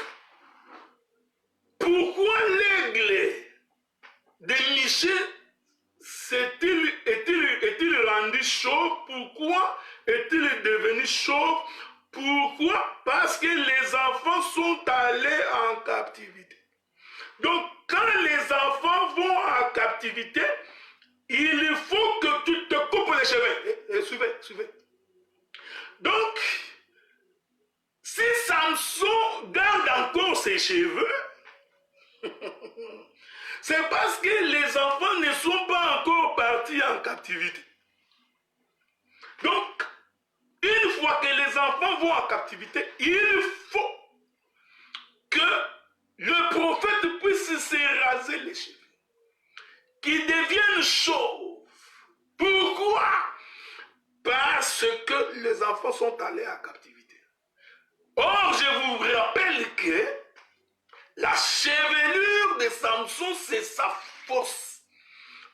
pourquoi l'aigle de Michée est-il rendu chauve? Pourquoi est-il devenu chauve? Pourquoi? Parce que les enfants sont allés en captivité. Donc, quand les enfants vont en captivité, il faut que tu te coupes les cheveux. Suivez. Donc, si Samson garde encore ses cheveux, c'est parce que les enfants ne sont pas encore partis en captivité. Donc, une fois que les enfants vont en captivité, il faut que le prophète puisse se raser les cheveux, qu'ils deviennent chauves. Pourquoi? Parce que les enfants sont allés en captivité. Or, je vous rappelle que la chevelure de Samson, c'est sa force.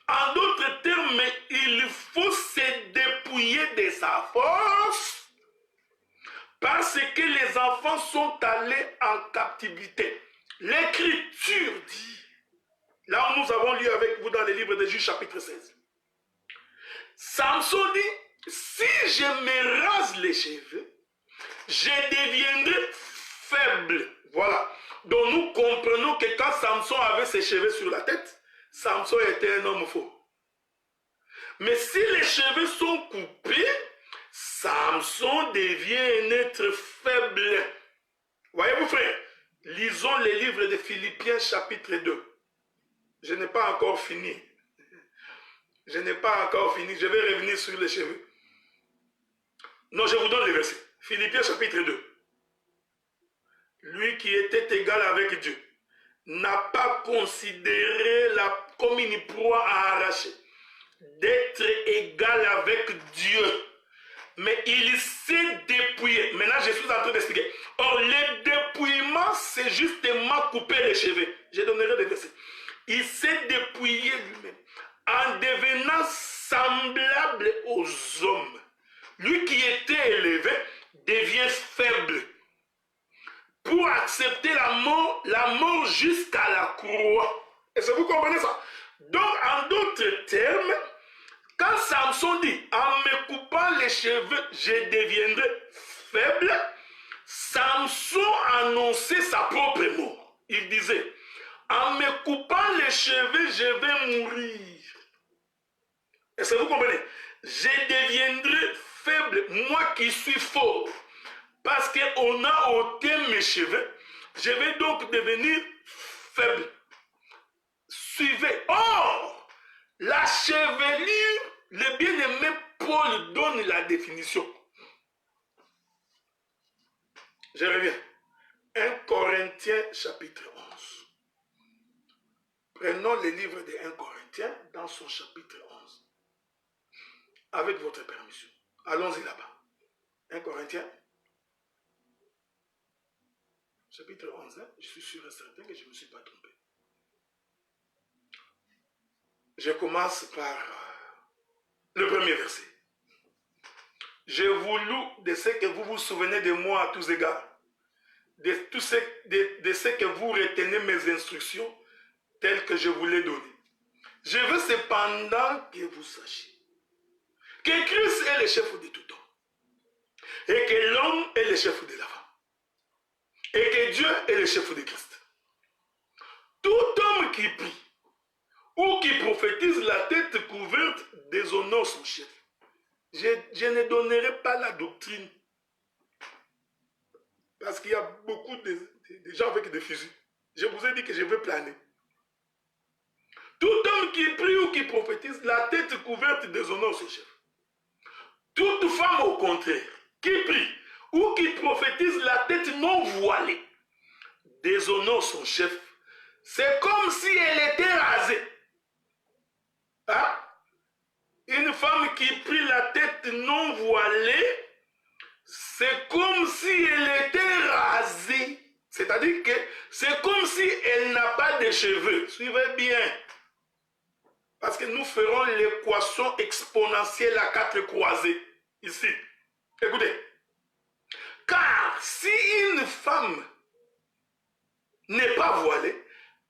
En d'autres termes, il faut se dépouiller de sa force parce que les enfants sont allés en captivité. L'Écriture dit, là où nous avons lu avec vous dans le livre de Juges chapitre 16, Samson dit, si je me rase les cheveux, je deviendrai faible. Voilà. Donc nous comprenons que quand Samson avait ses cheveux sur la tête, Samson était un homme faux. Mais si les cheveux sont coupés, Samson devient un être faible. Voyez-vous frère, lisons les livres de Philippiens chapitre 2. Je n'ai pas encore fini. Je n'ai pas encore fini. Je vais revenir sur les cheveux. Non, je vous donne les versets. Philippiens chapitre 2. Lui qui était égal avec Dieu n'a pas considéré comme une proie à arracher d'être égal avec Dieu. Mais il s'est dépouillé. Maintenant, je suis en train d'expliquer. Or, le dépouillement, c'est justement couper les cheveux. Je donnerai des versets. Il s'est dépouillé lui-même en devenant semblable aux hommes. Lui qui était élevé devient faible pour accepter la mort jusqu'à la croix. Est-ce que vous comprenez ça? Donc, en d'autres termes, quand Samson dit, en me coupant les cheveux, je deviendrai faible, Samson annonçait sa propre mort. Il disait, en me coupant les cheveux, je vais mourir. Est-ce que vous comprenez? Je deviendrai faible, moi qui suis fort, parce qu'on a ôté mes cheveux, je vais donc devenir faible. Suivez. Or, la chevelure, le bien-aimé Paul donne la définition. Je reviens. 1 Corinthiens chapitre 11. Prenons le livre de 1 Corinthiens dans son chapitre 11. Avec votre permission. Allons-y là-bas. 1 Corinthiens chapitre 11. Hein? Je suis sûr et certain que je ne me suis pas trompé. Je commence par le premier verset. Je vous loue de ce que vous vous souvenez de moi à tous égards, de ce que vous retenez mes instructions telles que je vous les donne. Je veux cependant que vous sachiez que Christ est le chef de tout homme, et que l'homme est le chef de la femme, et que Dieu est le chef de Christ. Tout homme qui prie ou qui prophétise la tête couverte déshonore son chef. Je ne donnerai pas la doctrine. Parce qu'il y a beaucoup de gens avec des fusils. Je vous ai dit que je veux planer. Tout homme qui prie ou qui prophétise la tête couverte déshonore son chef. Toute femme au contraire, qui prie ou qui prophétise la tête non voilée, déshonore son chef. C'est comme si elle était rasée. Hein? Une femme qui prie la tête non voilée, c'est comme si elle était rasée. C'est-à-dire que c'est comme si elle n'a pas de cheveux. Suivez bien. Parce que nous ferons l'équation exponentielle à 4 croisées. Ici. Écoutez. Car si une femme n'est pas voilée,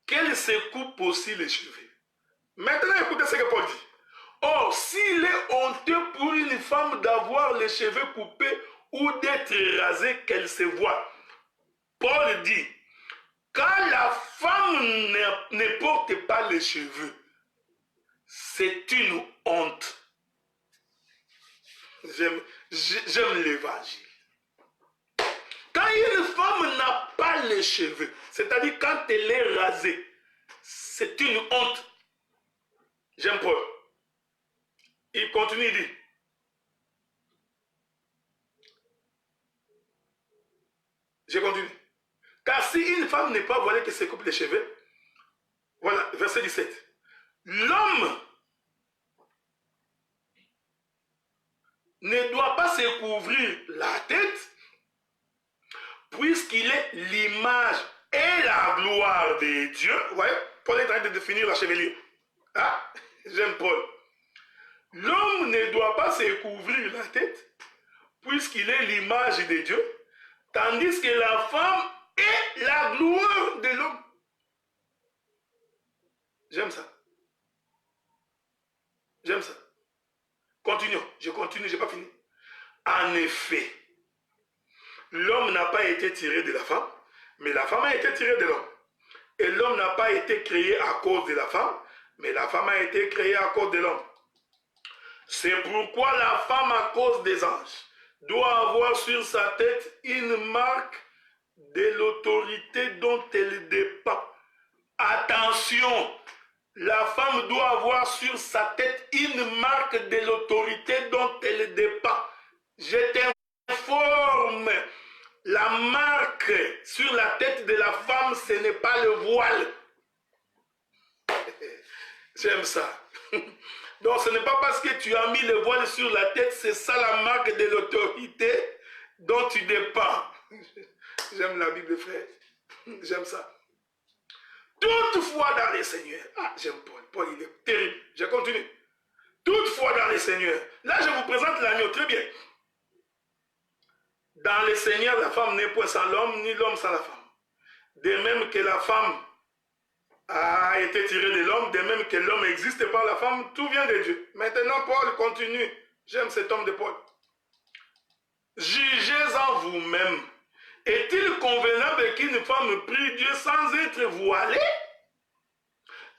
qu'elle se coupe aussi les cheveux. Maintenant, écoutez ce que Paul dit. Or, s'il est honteux pour une femme d'avoir les cheveux coupés ou d'être rasée, qu'elle se voie. Paul dit, quand la femme ne porte pas les cheveux, c'est une honte. J'aime l'évangile. Quand une femme n'a pas les cheveux, c'est-à-dire quand elle est rasée, c'est une honte. J'aime Paul. Il continue, il dit. Je continue. Car si une femme n'est pas voilée, qu'elle se coupe les cheveux, voilà, verset 17. L'homme ne doit pas se couvrir la tête, puisqu'il est l'image et la gloire de Dieu. Vous voyez, Paul est en train de définir la chevelure. Ah, j'aime Paul. L'homme ne doit pas se couvrir la tête, puisqu'il est l'image de Dieu, tandis que la femme est la gloire de l'homme. J'aime ça. J'aime ça. Continuons. Je continue, je n'ai pas fini. En effet, l'homme n'a pas été tiré de la femme, mais la femme a été tirée de l'homme. Et l'homme n'a pas été créé à cause de la femme, mais la femme a été créée à cause de l'homme. C'est pourquoi la femme, à cause des anges, doit avoir sur sa tête une marque de l'autorité dont elle dépend. Attention, la femme doit avoir sur sa tête une marque de l'autorité dont elle dépend. Je t'informe, la marque sur la tête de la femme, ce n'est pas le voile. J'aime ça. Donc ce n'est pas parce que tu as mis le voile sur la tête, c'est ça la marque de l'autorité dont tu dépends. J'aime la Bible, frère. J'aime ça. Toutefois dans les Seigneurs. Ah, j'aime Paul. Paul, il est terrible. Je continue. Toutefois dans les Seigneurs. Là, je vous présente l'agneau. Très bien. Dans le Seigneur, la femme n'est point sans l'homme, ni l'homme sans la femme. De même que la femme a été tirée de l'homme, de même que l'homme existe par la femme, tout vient de Dieu. Maintenant, Paul continue. J'aime cet homme de Paul. Jugez en vous-même. Est-il convenable qu'une femme prie Dieu sans être voilée?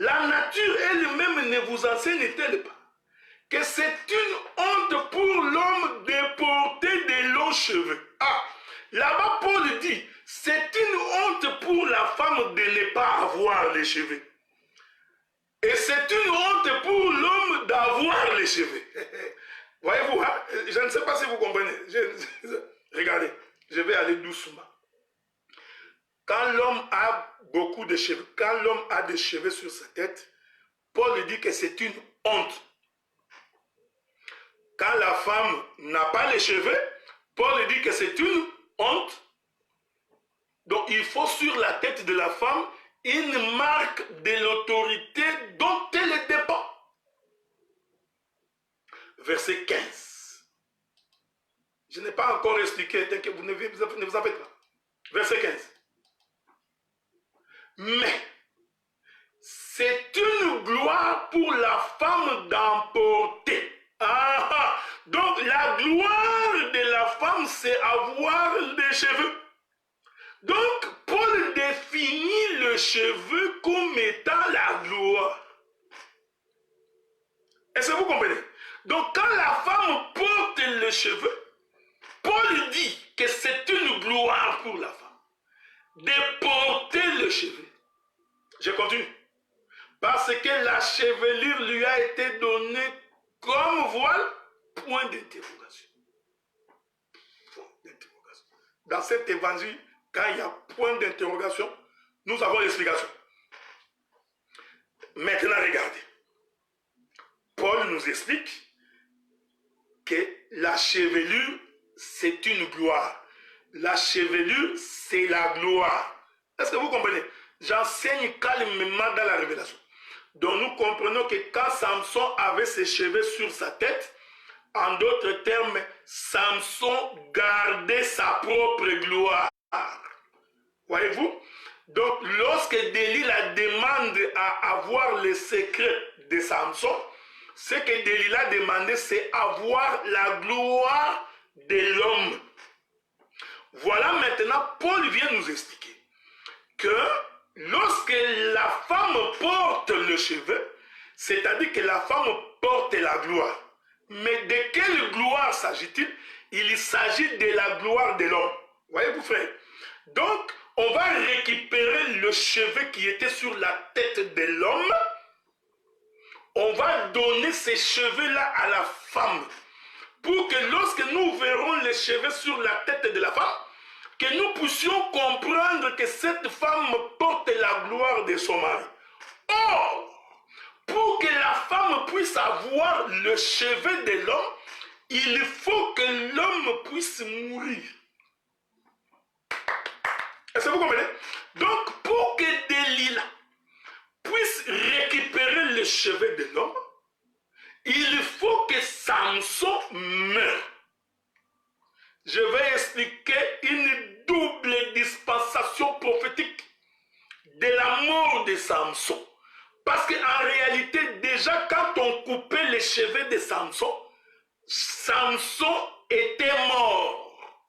La nature elle-même ne vous enseigne-t-elle pas que c'est une honte pour l'homme de porter de longs cheveux? Ah, là-bas Paul dit, c'est une honte pour la femme de ne pas avoir les cheveux. Et c'est une honte pour l'homme d'avoir les cheveux. Voyez-vous, hein? Je ne sais pas si vous comprenez. Regardez, je vais aller doucement. Quand l'homme a beaucoup de cheveux, quand l'homme a des cheveux sur sa tête, Paul dit que c'est une honte. Quand la femme n'a pas les cheveux, Paul dit que c'est une honte. Donc il faut sur la tête de la femme une marque de l'autorité dont elle dépend. Verset 15. Je n'ai pas encore expliqué, vous ne vous en faites pas. Verset 15. Mais c'est une gloire pour la femme d'emporter. Ah, donc la gloire de la femme, c'est avoir des cheveux. Donc Paul définit le cheveu comme étant la gloire. Est-ce que vous comprenez? Donc quand la femme porte le cheveu, Paul dit que c'est une gloire pour la femme de porter le cheveu. Je continue. Parce que la chevelure lui a été donnée comme voile, point d'interrogation. Point d'interrogation. Dans cet évangile, quand il y a point d'interrogation, nous avons l'explication. Maintenant, regardez. Paul nous explique que la chevelure, c'est une gloire. La chevelure, c'est la gloire. Est-ce que vous comprenez? J'enseigne calmement dans la révélation. Donc nous comprenons que quand Samson avait ses cheveux sur sa tête, en d'autres termes, Samson gardait sa propre gloire. Voyez-vous? Donc lorsque Delilah demande à avoir le secret de Samson, ce que Delilah demandait, c'est avoir la gloire de l'homme. Voilà maintenant, Paul vient nous expliquer que lorsque la femme porte le cheveu, c'est-à-dire que la femme porte la gloire. Mais de quelle gloire s'agit-il? Il s'agit de la gloire de l'homme. Voyez-vous, frère? Donc, on va récupérer le cheveu qui était sur la tête de l'homme. On va donner ces cheveux-là à la femme. Pour que lorsque nous verrons les cheveux sur la tête de la femme, que nous puissions comprendre que cette femme porte la gloire de son mari. Or, pour que la femme puisse avoir le cheveu de l'homme, il faut que l'homme puisse mourir. Est-ce que vous comprenez? Donc, pour que Delilah puisse récupérer le cheveu de l'homme, il faut que Samson meure. Je vais expliquer une double dispensation prophétique de la mort de Samson. Parce qu'en réalité, déjà quand on coupait les cheveux de Samson, Samson était mort.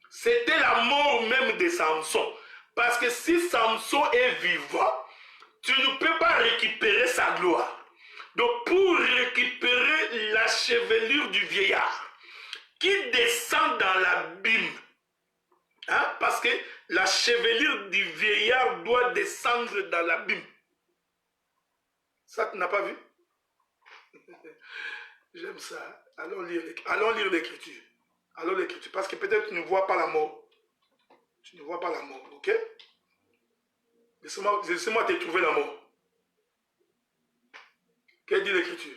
C'était la mort même de Samson. Parce que si Samson est vivant, tu ne peux pas récupérer sa gloire. Donc pour récupérer la chevelure du vieillard, qui descend dans l'abîme. Hein? Parce que la chevelure du vieillard doit descendre dans l'abîme. Ça, tu n'as pas vu? J'aime ça. Allons lire l'écriture. Allons l'écriture. Parce que peut-être tu ne vois pas la mort. Tu ne vois pas la mort, ok? Laissez-moi te trouver la mort. Qu'est-ce que dit l'écriture?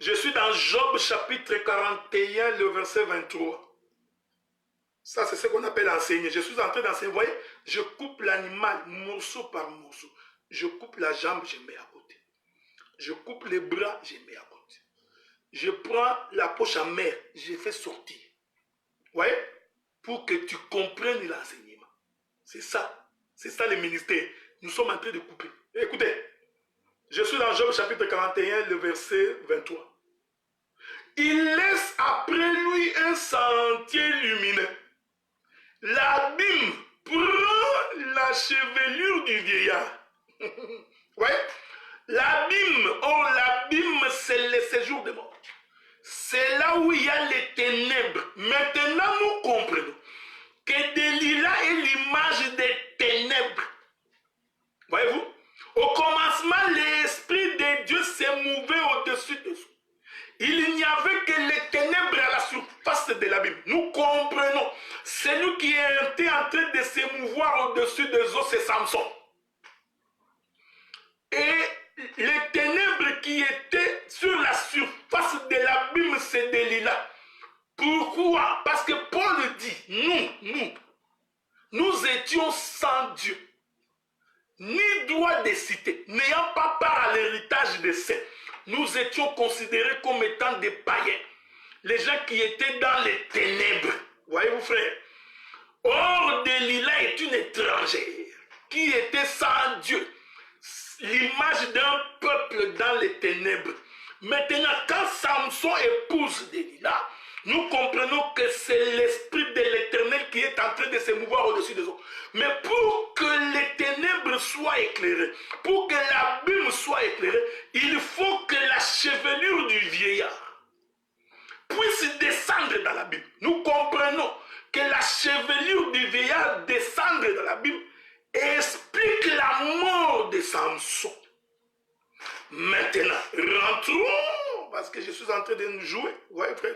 Je suis dans Job chapitre 41, le verset 23. Ça, c'est ce qu'on appelle enseigner. Je suis en train d'enseigner. Vous voyez, je coupe l'animal morceau par morceau. Je coupe la jambe, je mets à côté. Je coupe les bras, je mets à côté. je prends la poche en mer, je fais sortir. Vous voyez? Pour que tu comprennes l'enseignement. C'est ça le ministère. Nous sommes en train de couper. Écoutez, je suis dans Job chapitre 41, le verset 23. Il laisse après lui un sentier lumineux. L'abîme prend la chevelure du vieillard. Ouais? L'abîme, l'abîme, c'est le séjour des morts. C'est là où il y a les ténèbres. Maintenant, nous comprenons que Delilah est l'image des ténèbres. Voyez-vous? Au commencement, l'Esprit de Dieu s'est mouvé au-dessus de nous. Il n'y avait que les ténèbres à la surface de l'abîme. Nous comprenons. Celui qui était en train de se mouvoir au-dessus des eaux, c'est Samson. Et les ténèbres qui étaient sur la surface de l'abîme, c'est Delilah. Pourquoi? Parce que Paul dit, nous étions sans Dieu, ni droit de cité, n'ayant pas part à l'héritage des saints. Nous étions considérés comme étant des païens, les gens qui étaient dans les ténèbres. Voyez-vous, frère? Or, Delilah est une étrangère qui était sans Dieu, l'image d'un peuple dans les ténèbres. Maintenant, quand Samson épouse Delilah, nous comprenons que c'est l'Esprit de l'Éternel qui est en train de se mouvoir au-dessus des eaux. Mais pour que les ténèbres soient éclairées, pour que l'abîme soit éclairé, il faut que la chevelure du vieillard puisse descendre dans l'abîme. Nous comprenons que la chevelure du vieillard descendre dans l'abîme explique la mort de Samson. Maintenant, rentrons, parce que je suis en train de nous jouer. Vous voyez, frère,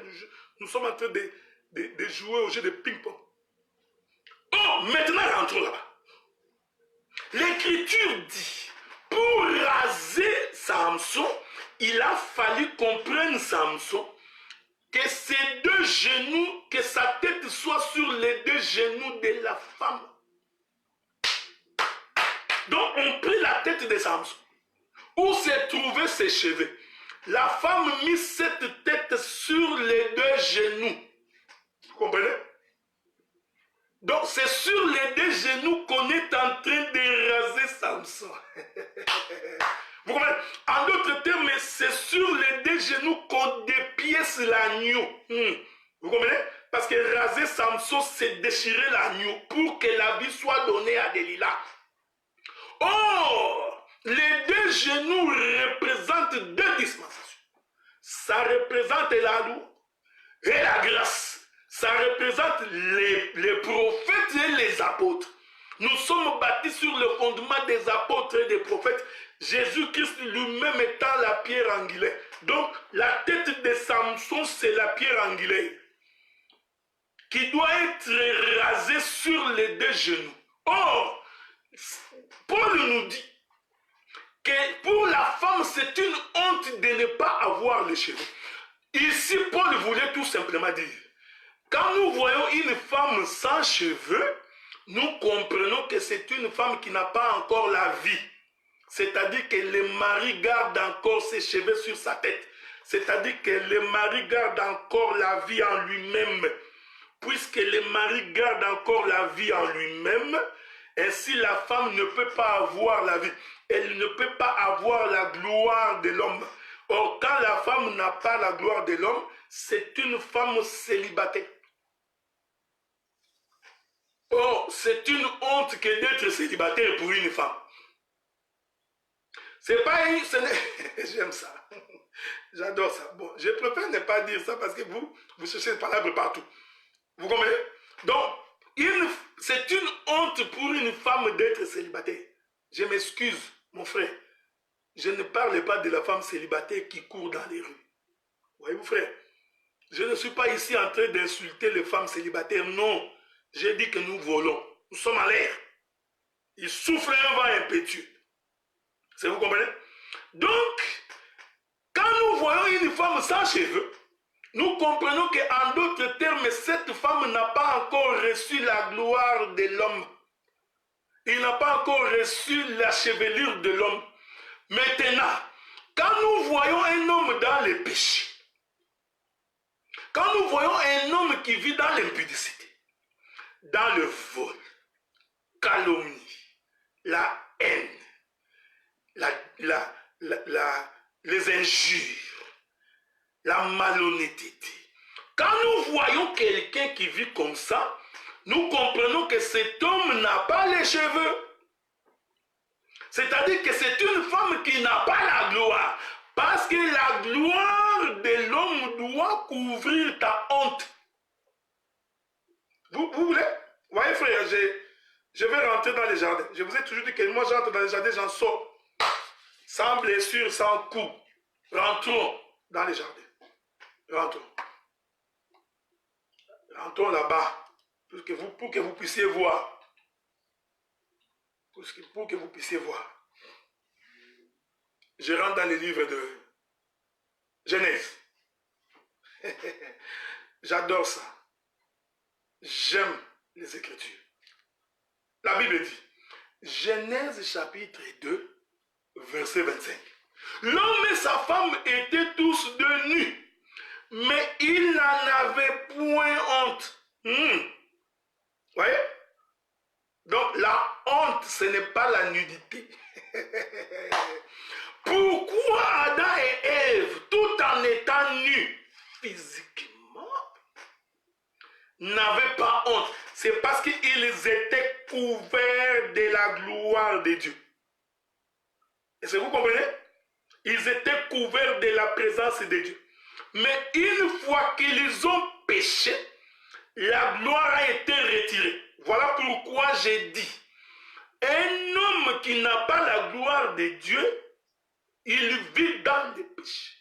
nous sommes en train de jouer au jeu de ping-pong. Oh, maintenant, rentrons là-bas. L'Écriture dit, pour raser Samson, il a fallu comprendre Samson, que ses deux genoux, que sa tête soit sur les deux genoux de la femme. Donc, on prit la tête de Samson. Où se trouvaient ses cheveux? La femme mit cette tête sur les deux genoux. Vous comprenez? Donc, c'est sur les deux genoux qu'on est en train de raser Samson. Vous comprenez? En d'autres termes, c'est sur les deux genoux qu'on dépièce l'agneau. Vous comprenez? Parce que raser Samson, c'est déchirer l'agneau pour que la vie soit donnée à Delilah. Or, les deux genoux représentent deux dispensations. Ça représente la loi et la grâce. Ça représente les prophètes et les apôtres. Nous sommes bâtis sur le fondement des apôtres et des prophètes. Jésus-Christ lui-même étant la pierre angulaire. Donc, la tête de Samson, c'est la pierre angulaire qui doit être rasée sur les deux genoux. Or, Paul nous dit que pour la femme, c'est une honte de ne pas avoir les cheveux. Ici, Paul voulait tout simplement dire, quand nous voyons une femme sans cheveux, nous comprenons que c'est une femme qui n'a pas encore la vie. C'est-à-dire que le mari garde encore ses cheveux sur sa tête. C'est-à-dire que le mari garde encore la vie en lui-même. Puisque le mari garde encore la vie en lui-même, ainsi la femme ne peut pas avoir la vie. Elle ne peut pas avoir la gloire de l'homme. Or, quand la femme n'a pas la gloire de l'homme, c'est une femme célibataire. Or, c'est une honte que d'être célibataire pour une femme. C'est pas une... J'aime ça. J'adore ça. Bon, je préfère ne pas dire ça parce que vous cherchez des palabres partout. Vous comprenez? Donc, c'est une honte pour une femme d'être célibataire. Je m'excuse, mon frère. Je ne parle pas de la femme célibataire qui court dans les rues. Voyez-vous, frère? Je ne suis pas ici en train d'insulter les femmes célibataires. Non. J'ai dit que nous volons. Nous sommes en l'air. Il souffle un vent impétueux. Vous comprenez? Donc, quand nous voyons une femme sans cheveux, nous comprenons qu'en d'autres termes, cette femme n'a pas encore reçu la gloire de l'homme. Il n'a pas encore reçu la chevelure de l'homme. Maintenant, quand nous voyons un homme dans le péché, Quand nous voyons un homme qui vit dans l'impudicité, dans le vol, calomnie, la haine, les injures, la malhonnêteté. Quand nous voyons quelqu'un qui vit comme ça, nous comprenons que cet homme n'a pas les cheveux. C'est-à-dire que c'est une femme qui n'a pas la gloire. Parce que la gloire de l'homme doit couvrir ta honte. Vous voulez? Voyez frère, je vais rentrer dans les jardins. Je vous ai toujours dit que moi j'entre dans les jardins, j'en sors. Sans blessure, sans coup. Rentrons dans les jardins. Rentrons. Rentrons là-bas. Pour que vous puissiez voir. Pour que vous puissiez voir. Je rentre dans les livres de Genèse. J'adore ça. J'aime les Écritures. La Bible dit, Genèse chapitre 2, verset 25. L'homme et sa femme étaient tous de nus, mais ils n'en avaient point honte. Voyez? Donc la honte, ce n'est pas la nudité. Pourquoi Adam et Ève, tout en étant nus physiquement, n'avaient pas honte? C'est parce qu'ils étaient couverts de la gloire de Dieu. Est-ce que vous comprenez? Ils étaient couverts de la présence de Dieu. Mais une fois qu'ils ont péché, la gloire a été retirée. Voilà pourquoi j'ai dit, un homme qui n'a pas la gloire de Dieu, il vit dans le péché.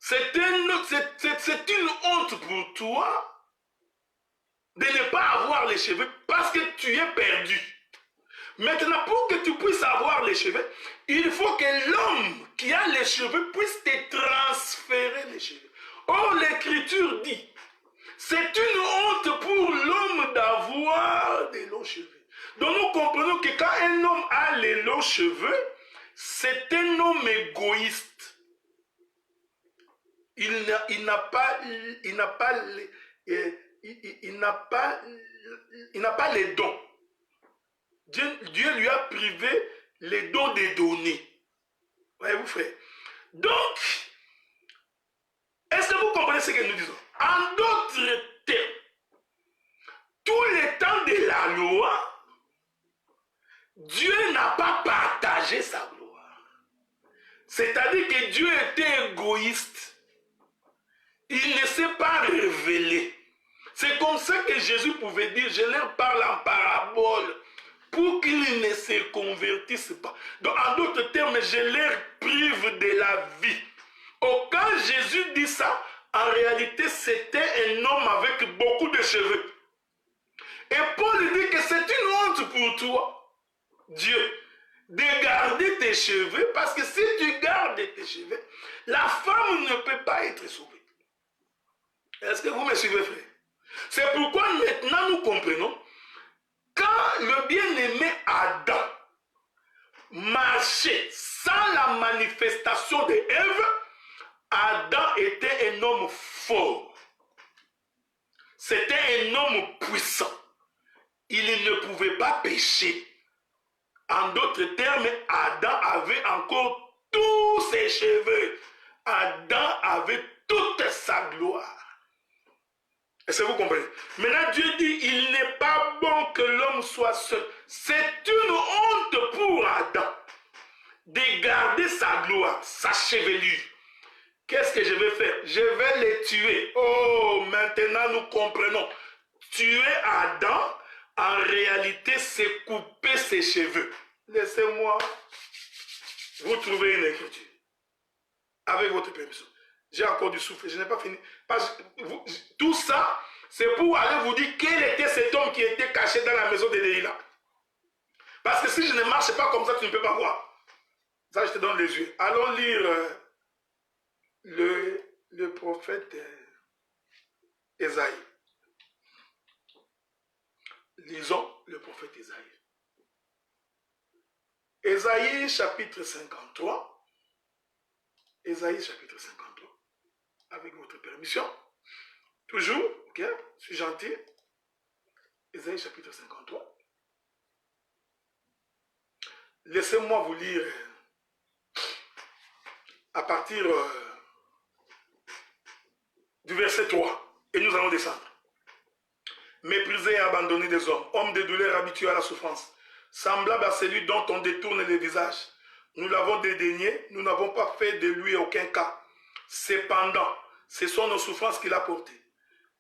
C'est une honte pour toi de ne pas avoir les cheveux parce que tu es perdu. Maintenant, pour que tu puisses avoir les cheveux, il faut que l'homme qui a les cheveux puisse te transférer les cheveux. Or, l'Écriture dit, c'est une honte pour l'homme d'avoir des longs cheveux. Donc, nous comprenons que quand un homme a les longs cheveux, c'est un homme égoïste. Il n'a pas les dons. Dieu lui a privé les dons des données. Voyez-vous, frère? Donc, est-ce que vous comprenez ce que nous disons? En d'autres termes, tout le temps de la loi, Dieu n'a pas partagé sa gloire. C'est-à-dire que Dieu était égoïste. Il ne s'est pas révélé. C'est comme ça que Jésus pouvait dire, je leur parle en parabole pour qu'ils ne se convertissent pas. Donc, en d'autres termes, je leur prive de la vie. Quand Jésus dit ça, en réalité, c'était un homme avec beaucoup de cheveux. Et Paul dit que c'est une honte pour toi, Dieu, de garder tes cheveux, parce que si tu gardes tes cheveux, la femme ne peut pas être sauvée. Est-ce que vous me suivez, frère? C'est pourquoi maintenant nous comprenons, quand le bien-aimé Adam marchait sans la manifestation de Ève, Adam était un homme fort. C'était un homme puissant. Il ne pouvait pas pécher. En d'autres termes, Adam avait encore tous ses cheveux. Adam avait toute sa gloire. Est-ce que vous comprenez? Maintenant, Dieu dit, il n'est pas bon que l'homme soit seul. C'est une honte pour Adam de garder sa gloire, sa chevelure. Qu'est-ce que je vais faire? Je vais les tuer. Oh, maintenant nous comprenons. Tuer Adam, en réalité, c'est couper ses cheveux. Laissez-moi vous trouver une écriture. Avec votre permission. J'ai encore du souffle, je n'ai pas fini. Tout ça, c'est pour aller vous dire quel était cet homme qui était caché dans la maison de Delilah. Parce que si je ne marche pas comme ça, tu ne peux pas voir. Ça, je te donne les yeux. Allons lire le prophète Ésaïe. Lisons le prophète Ésaïe. Ésaïe chapitre 53. Ésaïe chapitre 53. avec votre permission. Toujours, ok, je suis gentil. Ésaïe chapitre 53. Laissez-moi vous lire à partir du verset 3. Et nous allons descendre. Méprisé et abandonné des hommes de douleur habitués à la souffrance, semblable à celui dont on détourne le visage. Nous l'avons dédaigné, nous n'avons pas fait de lui aucun cas. Cependant, ce sont nos souffrances qu'il a portées.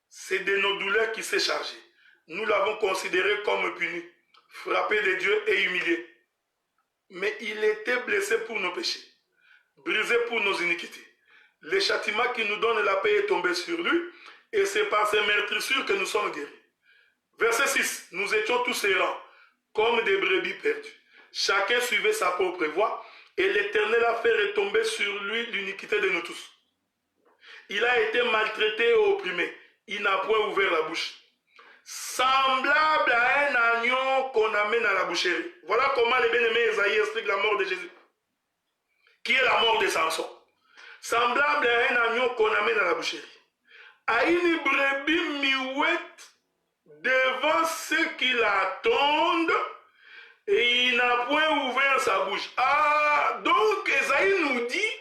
C'est de nos douleurs qu'il s'est chargé. Nous l'avons considéré comme puni, frappé de Dieu et humilié. Mais il était blessé pour nos péchés, brisé pour nos iniquités. Le châtiment qui nous donne la paix est tombé sur lui, et c'est par ses meurtrissures que nous sommes guéris. Verset 6. Nous étions tous errants, comme des brebis perdues. Chacun suivait sa propre voie, et l'Éternel a fait retomber sur lui l'iniquité de nous tous. Il a été maltraité et opprimé. Il n'a point ouvert la bouche. Semblable à un agneau qu'on amène à la boucherie. Voilà comment le bien-aimé Esaïe explique la mort de Jésus. Qui est la mort de Samson. Semblable à un agneau qu'on amène à la boucherie. À une brebis muette devant ceux qui l'attendent, et il n'a point ouvert sa bouche. Ah, donc Esaïe nous dit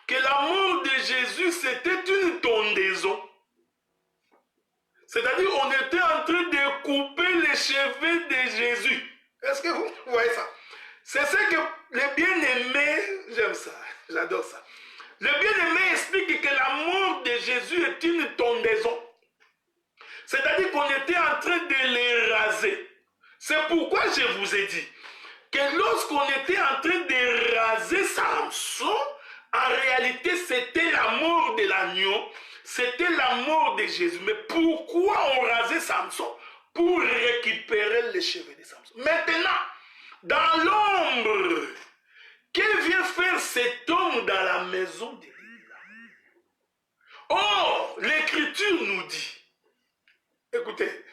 que la mort de Jésus, c'était une tondaison. C'est-à-dire on était en train de couper les cheveux de Jésus. Est-ce que vous voyez ça? C'est ce que les bien-aimés, j'aime ça, j'adore ça. Le bien-aimé explique que la mort de Jésus est une tondaison. C'est-à-dire qu'on était en train de les raser. C'est pourquoi je vous ai dit que lorsqu'on était en train de raser Samson, en réalité c'était la mort de l'agneau, c'était la mort de Jésus. Mais pourquoi on rasait Samson? Pour récupérer les cheveux de Samson. Maintenant, dans l'ombre, que vient faire cet homme dans la maison de Dieu? Oh, l'Écriture nous dit, écoutez,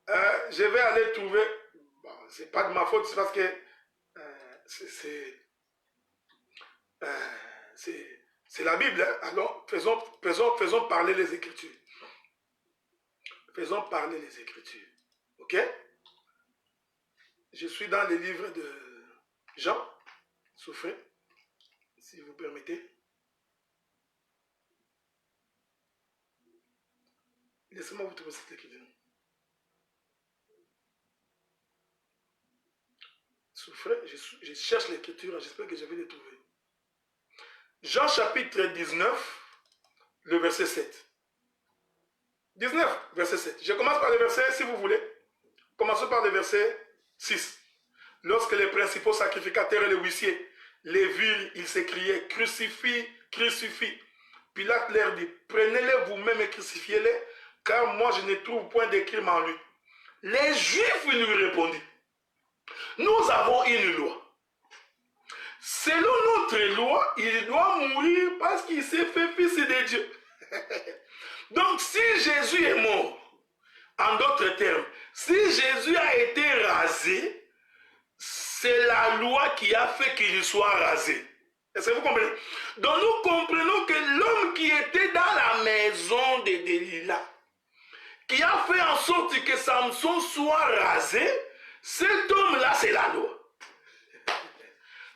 je vais aller trouver, bon, c'est pas de ma faute, c'est parce que c'est la Bible, hein? Alors faisons parler les Écritures. Faisons parler les Écritures. Ok? Je suis dans le livre de Jean. Souffrez, si vous permettez. Laissez-moi vous trouver cette écriture. Souffrez, je cherche l'écriture, j'espère que je vais les trouver. Jean chapitre 19, le verset 7. 19, verset 7. Je commence par le verset, si vous voulez. Commençons par le verset 6. Lorsque les principaux sacrificateurs et les huissiers les virent, ils s'écriaient, crucifie, crucifie. Pilate leur dit, prenez-les vous-même et crucifiez-les, car moi je ne trouve point de crime en lui. Les Juifs lui répondirent, nous avons une loi. Selon notre loi, il doit mourir parce qu'il s'est fait fils de Dieu. Donc si Jésus est mort, en d'autres termes, si Jésus a été rasé, c'est la loi qui a fait qu'il soit rasé. Est-ce que vous comprenez? Donc nous comprenons que l'homme qui était dans la maison de Delilah, qui a fait en sorte que Samson soit rasé, cet homme-là, c'est la loi.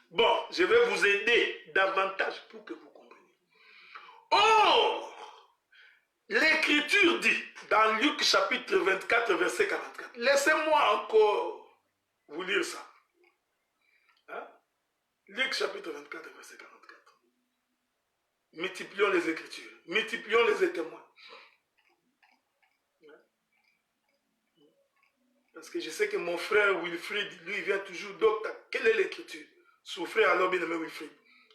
Bon, je vais vous aider davantage pour que vous compreniez. Or, l'Écriture dit, dans Luc chapitre 24, verset 44, laissez-moi encore vous lire ça. Hein? Luc chapitre 24, verset 44. Multiplions les Écritures, multiplions les témoins. Parce que je sais que mon frère Wilfried, lui, il vient toujours, donc, quelle est l'Écriture? Souffrez alors, bien aimé Wilfried.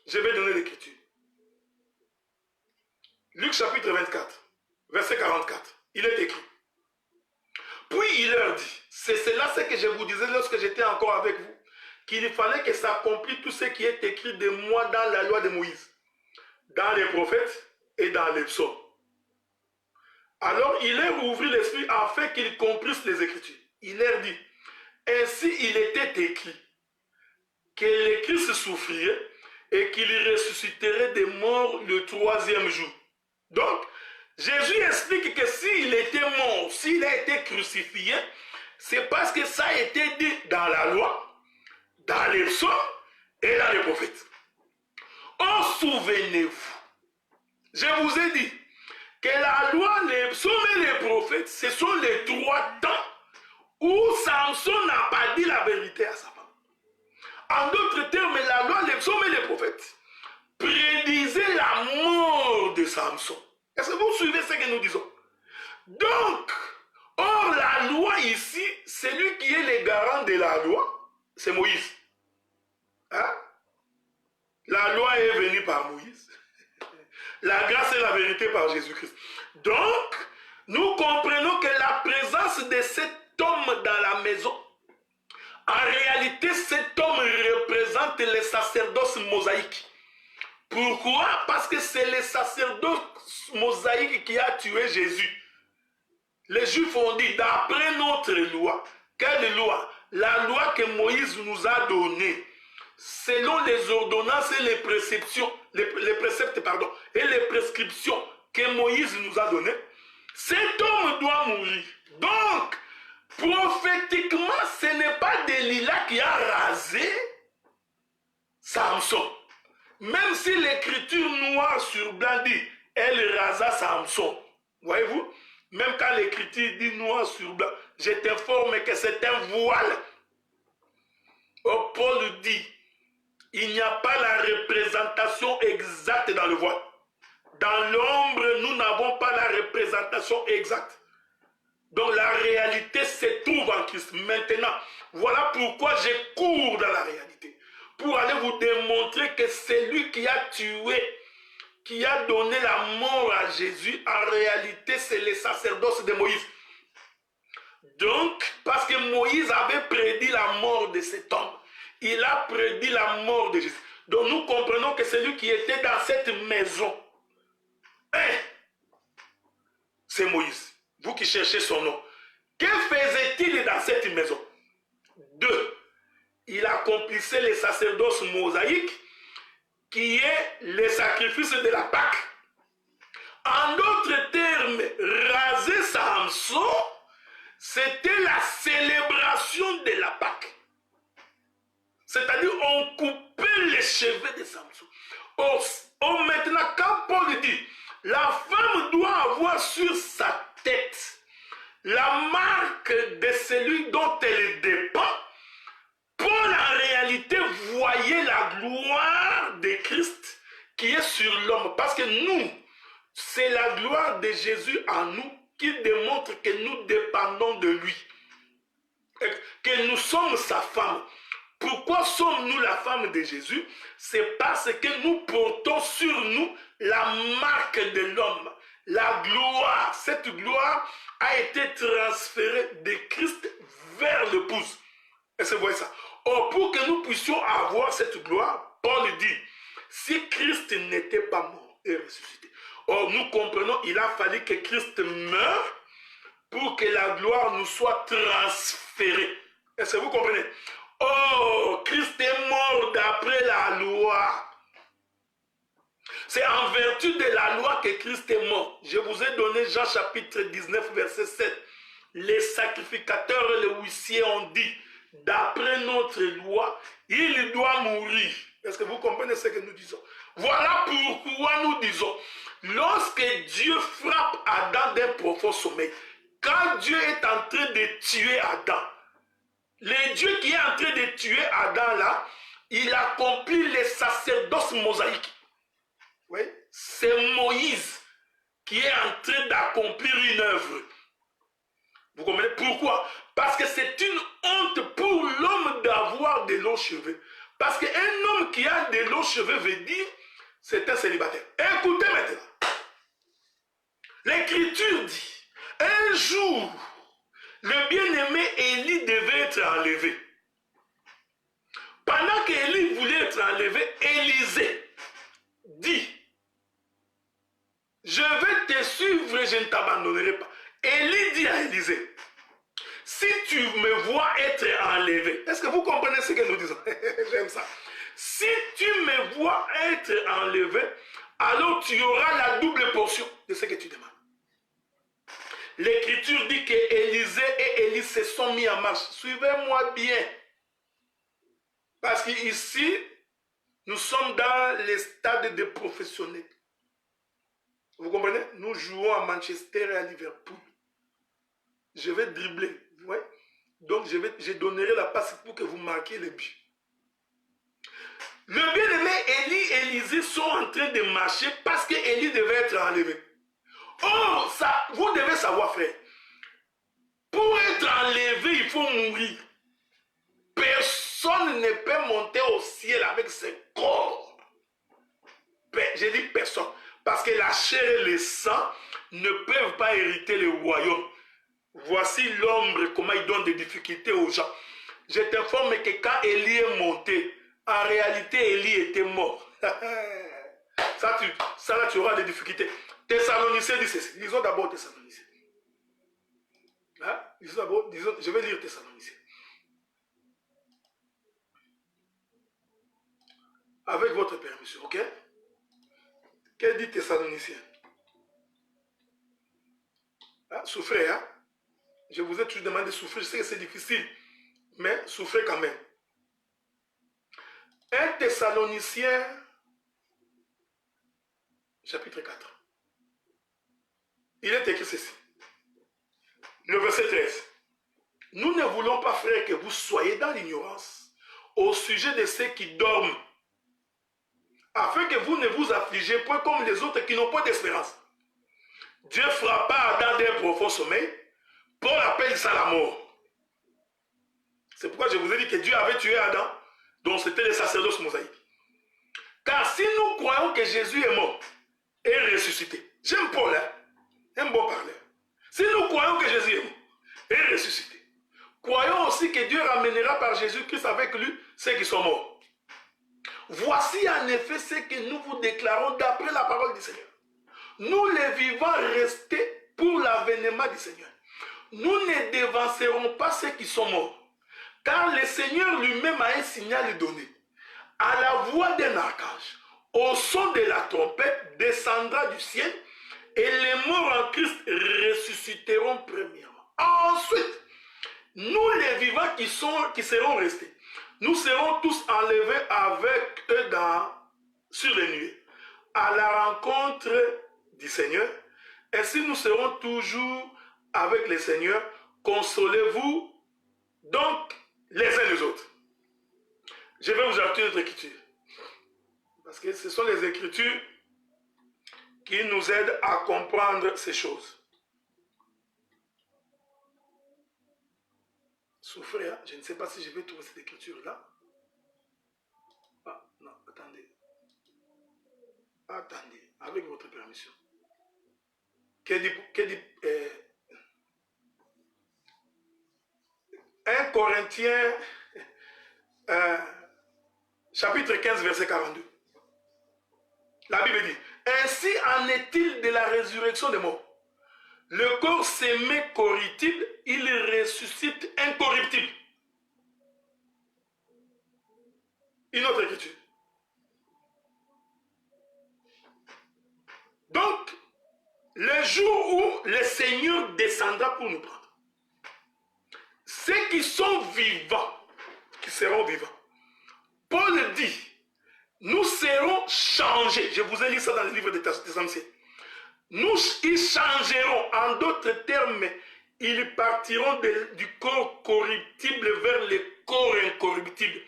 Je vais donner l'Écriture. Luc chapitre 24, verset 44. Il est écrit. Puis il leur dit, c'est cela ce que je vous disais lorsque j'étais encore avec vous, qu'il fallait que s'accomplisse tout ce qui est écrit de moi dans la loi de Moïse, dans les prophètes et dans les psaumes. Alors il leur ouvrit l'esprit afin qu'ils comprissent les Écritures. Il leur dit, ainsi il était écrit que le Christ souffrirait et qu'il ressusciterait des morts le troisième jour. Donc, Jésus explique que s'il était mort, s'il a été crucifié, c'est parce que ça a été dit dans la loi, dans les psaumes et dans les prophètes. Oh, souvenez-vous, je vous ai dit que la loi, les psaumes et les prophètes, ce sont les trois temps où Samson n'a pas dit la vérité à sa femme. En d'autres termes, la loi, les psaumes et les prophètes prédisaient la mort de Samson. Est-ce que vous suivez ce que nous disons? Donc, or la loi ici, celui qui est le garant de la loi, c'est Moïse. Hein? La loi est venue par Moïse. La grâce et la vérité par Jésus-Christ. Donc, nous comprenons que la présence de cet homme dans la maison, en réalité, cet homme représente le sacerdoce mosaïque. Pourquoi? Parce que c'est le sacerdoce mosaïque qui a tué Jésus. Les Juifs ont dit, d'après notre loi, quelle loi? La loi que Moïse nous a donnée, selon les ordonnances et les préceptions, les préceptes, pardon, et les prescriptions que Moïse nous a données, cet homme doit mourir. Donc, prophétiquement, ce n'est pas Delilah qui a rasé Samson. Même si l'écriture noire sur blanc dit, elle rasa Samson. Voyez-vous? Même quand l'écriture dit noir sur blanc, je t'informe que c'est un voile. Oh, Paul dit, il n'y a pas la représentation exacte dans le voile. Dans l'ombre, nous n'avons pas la représentation exacte. Donc la réalité se trouve en Christ. Maintenant, voilà pourquoi je cours dans la réalité. Pour aller vous démontrer que c'est lui qui a tué, qui a donné la mort à Jésus, en réalité c'est le sacerdoce de Moïse. Donc, parce que Moïse avait prédit la mort de cet homme, il a prédit la mort de Jésus. Donc nous comprenons que celui qui était dans cette maison, c'est Moïse. Vous qui cherchez son nom. Que faisait-il dans cette maison? 2. Il accomplissait le sacerdoce mosaïque qui est le sacrifice de la Pâque. En d'autres termes, raser Samson, c'était la célébration de la Pâque. C'est-à-dire, on coupait les cheveux de Samson. Or, maintenant, quand Paul dit, la femme doit avoir sur sa tête la marque de celui dont elle dépend, Paul en réalité voyait la gloire de Christ qui est sur l'homme. Parce que nous, c'est la gloire de Jésus en nous qui démontre que nous dépendons de lui. Et que nous sommes sa femme. Pourquoi sommes-nous la femme de Jésus? C'est parce que nous portons sur nous la marque de l'homme. La gloire, cette gloire a été transférée de Christ vers l'épouse. Est-ce que vous voyez ça? Or, pour que nous puissions avoir cette gloire, Paul dit, si Christ n'était pas mort et ressuscité, or nous comprenons, il a fallu que Christ meure pour que la gloire nous soit transférée. Est-ce que vous comprenez? Oh, Christ est mort d'après la loi. C'est en vertu de la loi que Christ est mort. Je vous ai donné Jean chapitre 19, verset 7. Les sacrificateurs et les huissiers ont dit, d'après notre loi, il doit mourir. Est-ce que vous comprenez ce que nous disons? Voilà pourquoi nous disons, lorsque Dieu frappe Adam d'un profond sommeil, quand Dieu est en train de tuer Adam, le Dieu qui est en train de tuer Adam là, il accomplit le sacerdoce mosaïque. Oui? C'est Moïse qui est en train d'accomplir une œuvre. Vous comprenez pourquoi? Parce que c'est une honte pour l'homme d'avoir de longs cheveux. Parce qu'un homme qui a de longs cheveux veut dire c'est un célibataire. Écoutez maintenant. L'Écriture dit, un jour, le bien-aimé Élie devait être enlevé. Pendant qu'Élie voulait être enlevé, Élisée dit, je vais te suivre et je ne t'abandonnerai pas. Élie dit à Élisée, si tu me vois être enlevé, est-ce que vous comprenez ce que nous disons? J'aime ça. Si tu me vois être enlevé, alors tu auras la double portion de ce que tu demandes. L'Écriture dit qu'Élisée et Élie se sont mis en marche. Suivez-moi bien. Parce qu'ici, nous sommes dans les stades de professionnels. Vous comprenez? Nous jouons à Manchester et à Liverpool. Je vais dribbler. Ouais. Donc, je donnerai la passe pour que vous marquiez le but. Le bien-aimé Élie et Élisée sont en train de marcher parce qu'Élie devait être enlevé. Or, ça, vous devez savoir, frère, pour être enlevé, il faut mourir. Personne ne peut monter au ciel avec ce corps. J'ai dit personne. Parce que la chair et le sang ne peuvent pas hériter le royaume. Voici l'ombre, comment il donne des difficultés aux gens. Je t'informe que quand Élie est monté, en réalité, Élie était mort. Ça, là, tu auras des difficultés. Thessaloniciens dit ceci. Lisons d'abord Thessaloniciens. Hein? Lisons d'abord, je vais lire Thessaloniciens. Avec votre permission, ok? Qu'est-ce dit Thessaloniciens? Hein? Souffrez, hein? Je vous ai toujours demandé de souffrir. Je sais que c'est difficile, mais souffrez quand même. 1 Thessaloniciens, chapitre 4. Il est écrit ceci. Le verset 13. Nous ne voulons pas, frères, que vous soyez dans l'ignorance au sujet de ceux qui dorment, afin que vous ne vous affligez point comme les autres qui n'ont pas d'espérance. Dieu frappa Adam d'un profond sommeil. Paul appelle ça la mort. C'est pourquoi je vous ai dit que Dieu avait tué Adam, dont c'était le sacerdoce mosaïque. Car si nous croyons que Jésus est mort et ressuscité, j'aime Paul, hein? Un bon parleur. Si nous croyons que Jésus est mort et ressuscité, croyons aussi que Dieu ramènera par Jésus-Christ avec lui ceux qui sont morts. Voici en effet ce que nous vous déclarons d'après la parole du Seigneur. Nous les vivants restés pour l'avènement du Seigneur. Nous ne devancerons pas ceux qui sont morts, car le Seigneur lui-même a un signal donné. À la voix d'un archange, au son de la trompette, descendra du ciel, et les morts en Christ ressusciteront premièrement. Ensuite, nous les vivants qui seront restés, nous serons tous enlevés avec eux sur les nuées, à la rencontre du Seigneur. Ainsi nous serons toujours avec le Seigneur. Consolez-vous donc les uns les autres. Je vais vous ajouter notre écriture. Parce que ce sont les écritures qui nous aident à comprendre ces choses. Souffrez, hein? Je ne sais pas si je vais trouver cette écriture-là. Ah, non, attendez. Attendez, avec votre permission. 1 Corinthiens, chapitre 15, verset 42. La Bible dit, ainsi en est-il de la résurrection des morts. Le corps s'aimait corruptible, il ressuscite incorruptible. Une autre écriture. Donc, le jour où le Seigneur descendra pour nous prendre, ceux qui sont vivants, qui seront vivants, Paul dit, nous serons changés. Je vous ai lu ça dans le livre des Anciens. Ils changeront, en d'autres termes, ils partiront du corps corruptible vers le corps incorruptible.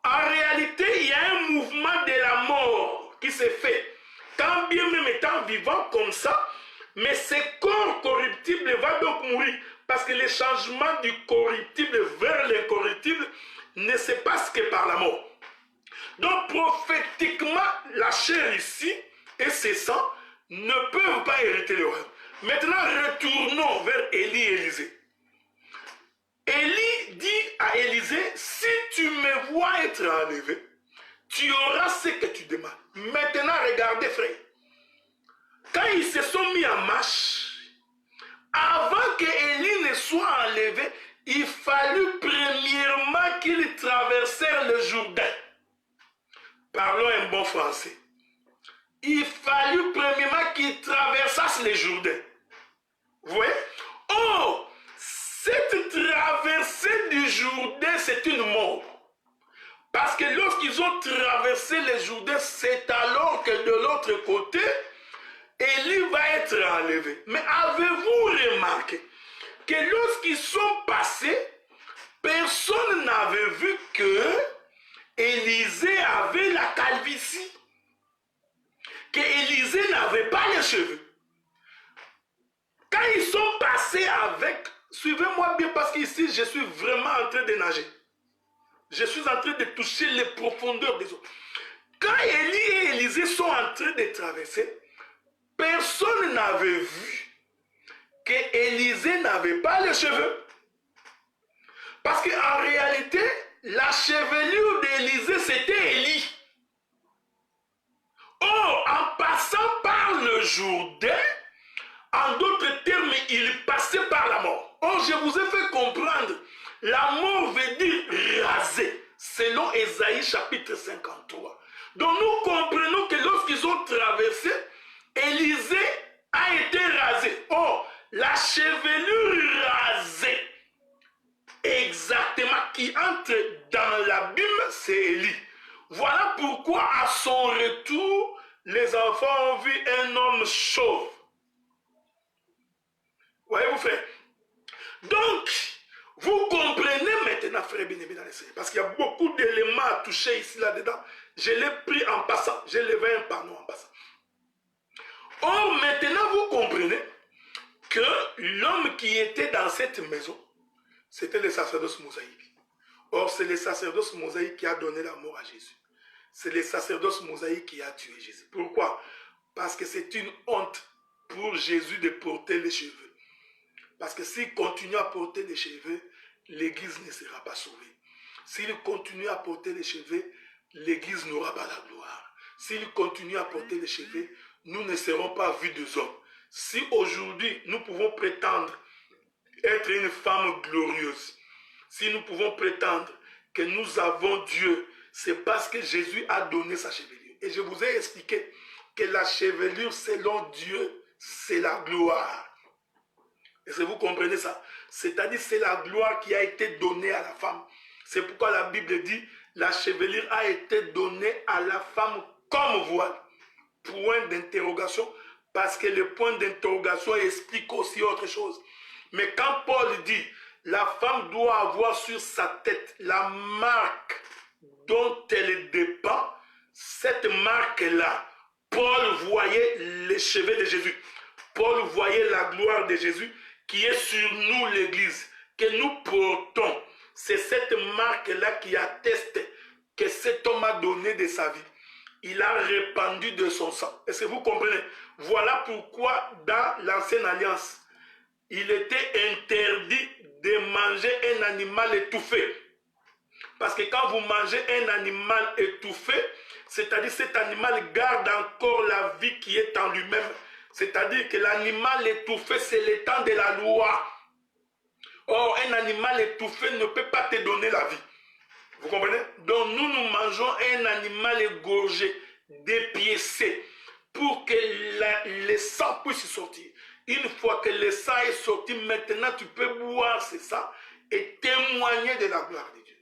En réalité, il y a un mouvement de la mort qui s'est fait. Tant bien même étant vivant comme ça, mais ce corps corruptible va donc mourir. Parce que le changement du corruptible vers l'incorruptible ne se passe que par la mort. Donc prophétiquement, la chair ici et ses sangs ne peuvent pas hériter le royaume. Maintenant, retournons vers Élie et Élisée. Élie dit à Élisée, si tu me vois être enlevé, tu auras ce que tu demandes. Maintenant, regardez, frère. Quand ils se sont mis en marche, avant que Élie ne soit enlevé, il fallut premièrement qu'ils traversèrent le Jourdain. Parlons un bon français. Il fallut premièrement qu'ils traversassent les Jourdains. Vous voyez? Oh, cette traversée du Jourdain, c'est une mort. Parce que lorsqu'ils ont traversé les Jourdains, c'est alors que de l'autre côté, Élie va être enlevé. Mais avez-vous remarqué que lorsqu'ils sont passés, personne n'avait vu que Élisée avait la calvitie, que Élisée n'avait pas les cheveux. Quand ils sont passés avec, suivez-moi bien parce qu'ici je suis vraiment en train de nager. Je suis en train de toucher les profondeurs des eaux. Quand Élie et Élisée sont en train de traverser, personne n'avait vu que Élisée n'avait pas les cheveux. Parce qu'en réalité, la chevelure d'Élisée, c'était Élie. Or, en passant par le Jourdain, en d'autres termes, il passait par la mort. Or, je vous ai fait comprendre, la mort veut dire raser, selon Ésaïe chapitre 53. Donc, nous comprenons que lorsqu'ils ont traversé, Élisée a été rasé. Or, la chevelure rasée, exactement, qui entre dans l'abîme, c'est Élie. Voilà pourquoi, à son retour, les enfants ont vu un homme chauve. Voyez-vous, frère? Donc, vous comprenez maintenant, frère bien-aimé dans les Seigneur, parce qu'il y a beaucoup d'éléments à toucher ici, là-dedans. Je l'ai pris en passant, j'ai levé un panneau en passant. Or, maintenant, vous comprenez que l'homme qui était dans cette maison, c'était le sacerdoce mosaïque. Or, c'est le sacerdoce mosaïque qui a donné la mort à Jésus. C'est le sacerdoce mosaïque qui a tué Jésus. Pourquoi? Parce que c'est une honte pour Jésus de porter les cheveux. Parce que s'il continue à porter les cheveux, l'Église ne sera pas sauvée. S'il continue à porter les cheveux, l'Église n'aura pas la gloire. S'il continue à porter les cheveux, nous ne serons pas vus des hommes. Si aujourd'hui nous pouvons prétendre être une femme glorieuse, si nous pouvons prétendre que nous avons Dieu, c'est parce que Jésus a donné sa chevelure. Et je vous ai expliqué que la chevelure selon Dieu, c'est la gloire. Est-ce que vous comprenez ça? C'est-à-dire c'est la gloire qui a été donnée à la femme. C'est pourquoi la Bible dit la chevelure a été donnée à la femme comme voile. Point d'interrogation, parce que le point d'interrogation explique aussi autre chose. Mais quand Paul dit la femme doit avoir sur sa tête la marque dont elle dépend, cette marque-là, Paul voyait les cheveux de Jésus. Paul voyait la gloire de Jésus qui est sur nous, l'Église, que nous portons. C'est cette marque-là qui atteste que cet homme a donné de sa vie. Il a répandu de son sang. Est-ce que vous comprenez? Voilà pourquoi dans l'Ancienne Alliance, il était interdit de manger un animal étouffé. Parce que quand vous mangez un animal étouffé, c'est-à-dire cet animal garde encore la vie qui est en lui-même. C'est-à-dire que l'animal étouffé, c'est le temps de la loi. Or, un animal étouffé ne peut pas te donner la vie. Vous comprenez? Donc, nous mangeons un animal égorgé, dépiécé, pour que le sang puisse sortir. Une fois que le sang est sorti, maintenant, tu peux boire ce sang et témoigner de la gloire de Dieu.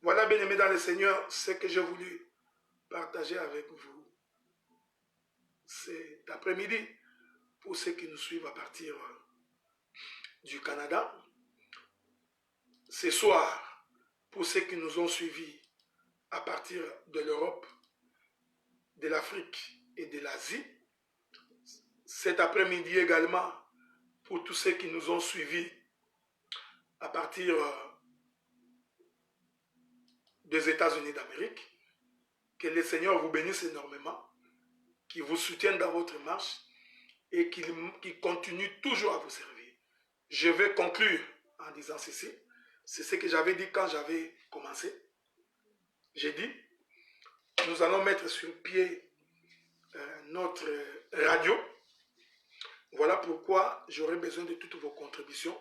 Voilà, bien-aimés dans le Seigneur, ce que j'ai voulu partager avec vous cet après-midi pour ceux qui nous suivent à partir du Canada. Ce soir, pour ceux qui nous ont suivis à partir de l'Europe, de l'Afrique et de l'Asie. Cet après-midi également, pour tous ceux qui nous ont suivis à partir des États-Unis d'Amérique. Que le Seigneur vous bénisse énormément, qu'il vous soutienne dans votre marche et qu'il continue toujours à vous servir. Je vais conclure en disant ceci. C'est ce que j'avais dit quand j'avais commencé. J'ai dit, nous allons mettre sur pied notre radio. Voilà pourquoi j'aurai besoin de toutes vos contributions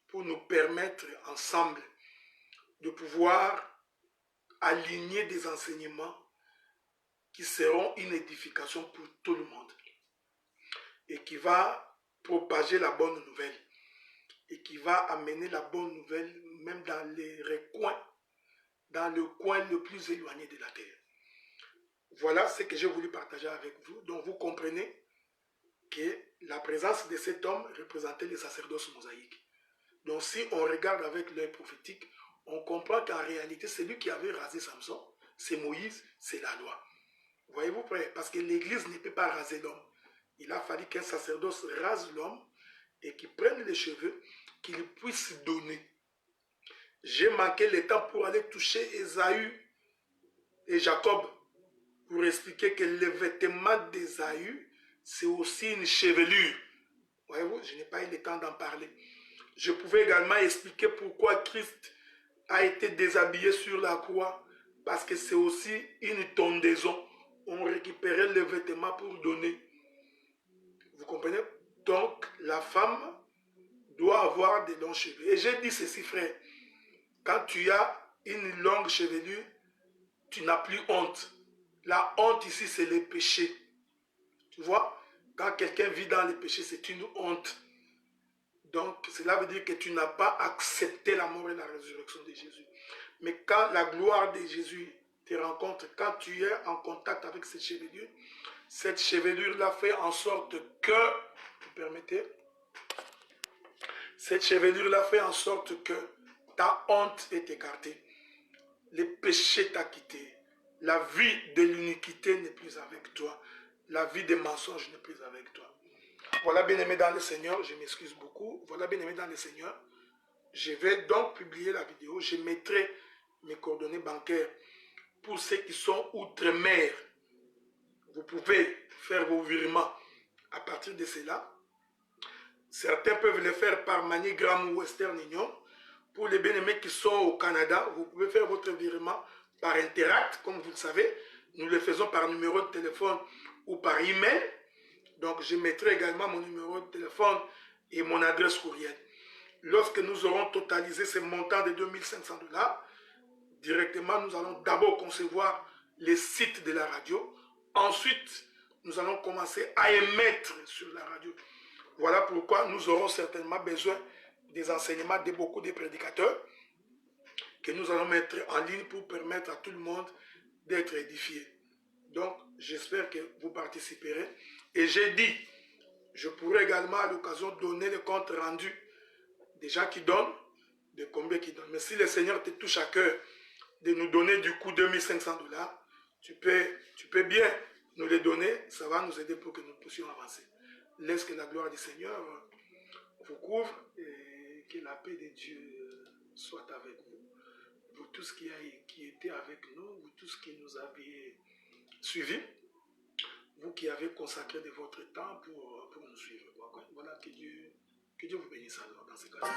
pour nous permettre ensemble de pouvoir aligner des enseignements qui seront une édification pour tout le monde et qui va propager la bonne nouvelle et qui va amener la bonne nouvelle même dans les recoins, dans le coin le plus éloigné de la terre. Voilà ce que j'ai voulu partager avec vous. Donc vous comprenez que la présence de cet homme représentait le sacerdoce mosaïque. Donc si on regarde avec l'œil prophétique, on comprend qu'en réalité, celui qui avait rasé Samson, c'est Moïse, c'est la loi. Voyez-vous, frère, parce que l'Église ne peut pas raser l'homme. Il a fallu qu'un sacerdoce rase l'homme et qu'il prenne les cheveux, qu'il puisse donner. J'ai manqué le temps pour aller toucher Ésaü et Jacob pour expliquer que le vêtement d'Ésaü, c'est aussi une chevelure. Voyez-vous, je n'ai pas eu le temps d'en parler. Je pouvais également expliquer pourquoi Christ a été déshabillé sur la croix, parce que c'est aussi une tondaison. On récupérait le vêtement pour donner. Vous comprenez? Donc, la femme doit avoir des longs cheveux. Et j'ai dit ceci, frère. Quand tu as une longue chevelure, tu n'as plus honte. La honte ici, c'est le péché. Tu vois? Quand quelqu'un vit dans le péché, c'est une honte. Donc, cela veut dire que tu n'as pas accepté la mort et la résurrection de Jésus. Mais quand la gloire de Jésus te rencontre, quand tu es en contact avec cette chevelure-là fait en sorte que, vous permettez, cette chevelure-là fait en sorte que ta honte est écartée. Le péché t'a quitté. La vie de l'iniquité n'est plus avec toi. La vie des mensonges n'est plus avec toi. Voilà, bien-aimés dans le Seigneur, je m'excuse beaucoup. Voilà, bien-aimés dans le Seigneur. Je vais donc publier la vidéo. Je mettrai mes coordonnées bancaires pour ceux qui sont outre-mer. Vous pouvez faire vos virements à partir de cela. Certains peuvent le faire par MoneyGram ou Western Union. Pour les bien-aimés qui sont au Canada, vous pouvez faire votre virement par Interact, comme vous le savez. Nous le faisons par numéro de téléphone ou par email. Donc, je mettrai également mon numéro de téléphone et mon adresse courriel. Lorsque nous aurons totalisé ce montant de 2500 $, directement, nous allons d'abord concevoir les sites de la radio. Ensuite, nous allons commencer à émettre sur la radio. Voilà pourquoi nous aurons certainement besoin des enseignements de beaucoup de prédicateurs que nous allons mettre en ligne pour permettre à tout le monde d'être édifié. Donc, j'espère que vous participerez. Et j'ai dit, je pourrais également à l'occasion donner le compte rendu des gens qui donnent, de combien qui donnent. Mais si le Seigneur te touche à cœur de nous donner du coup 2500 $, tu peux bien nous les donner. Ça va nous aider pour que nous puissions avancer. Laisse que la gloire du Seigneur vous couvre et que la paix de Dieu soit avec vous. Vous tous qui étiez avec nous, vous tous qui nous aviez suivis, vous qui avez consacré de votre temps pour nous suivre. Voilà, que Dieu vous bénisse alors dans ces cas-là.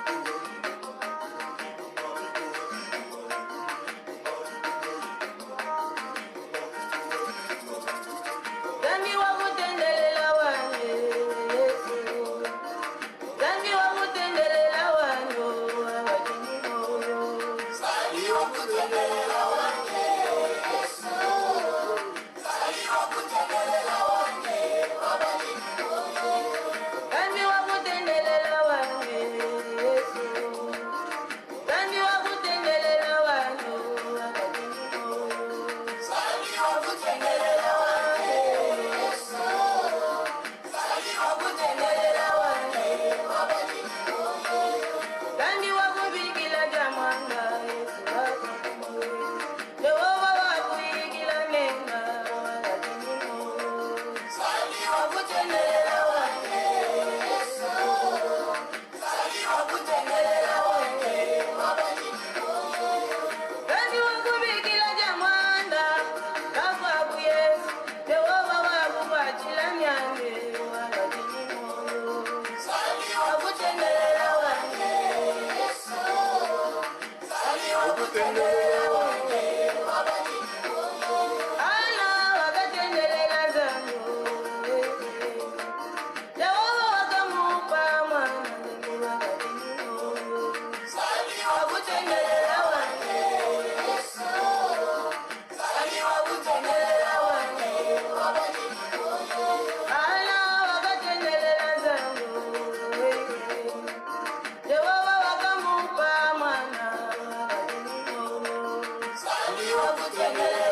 Thank you.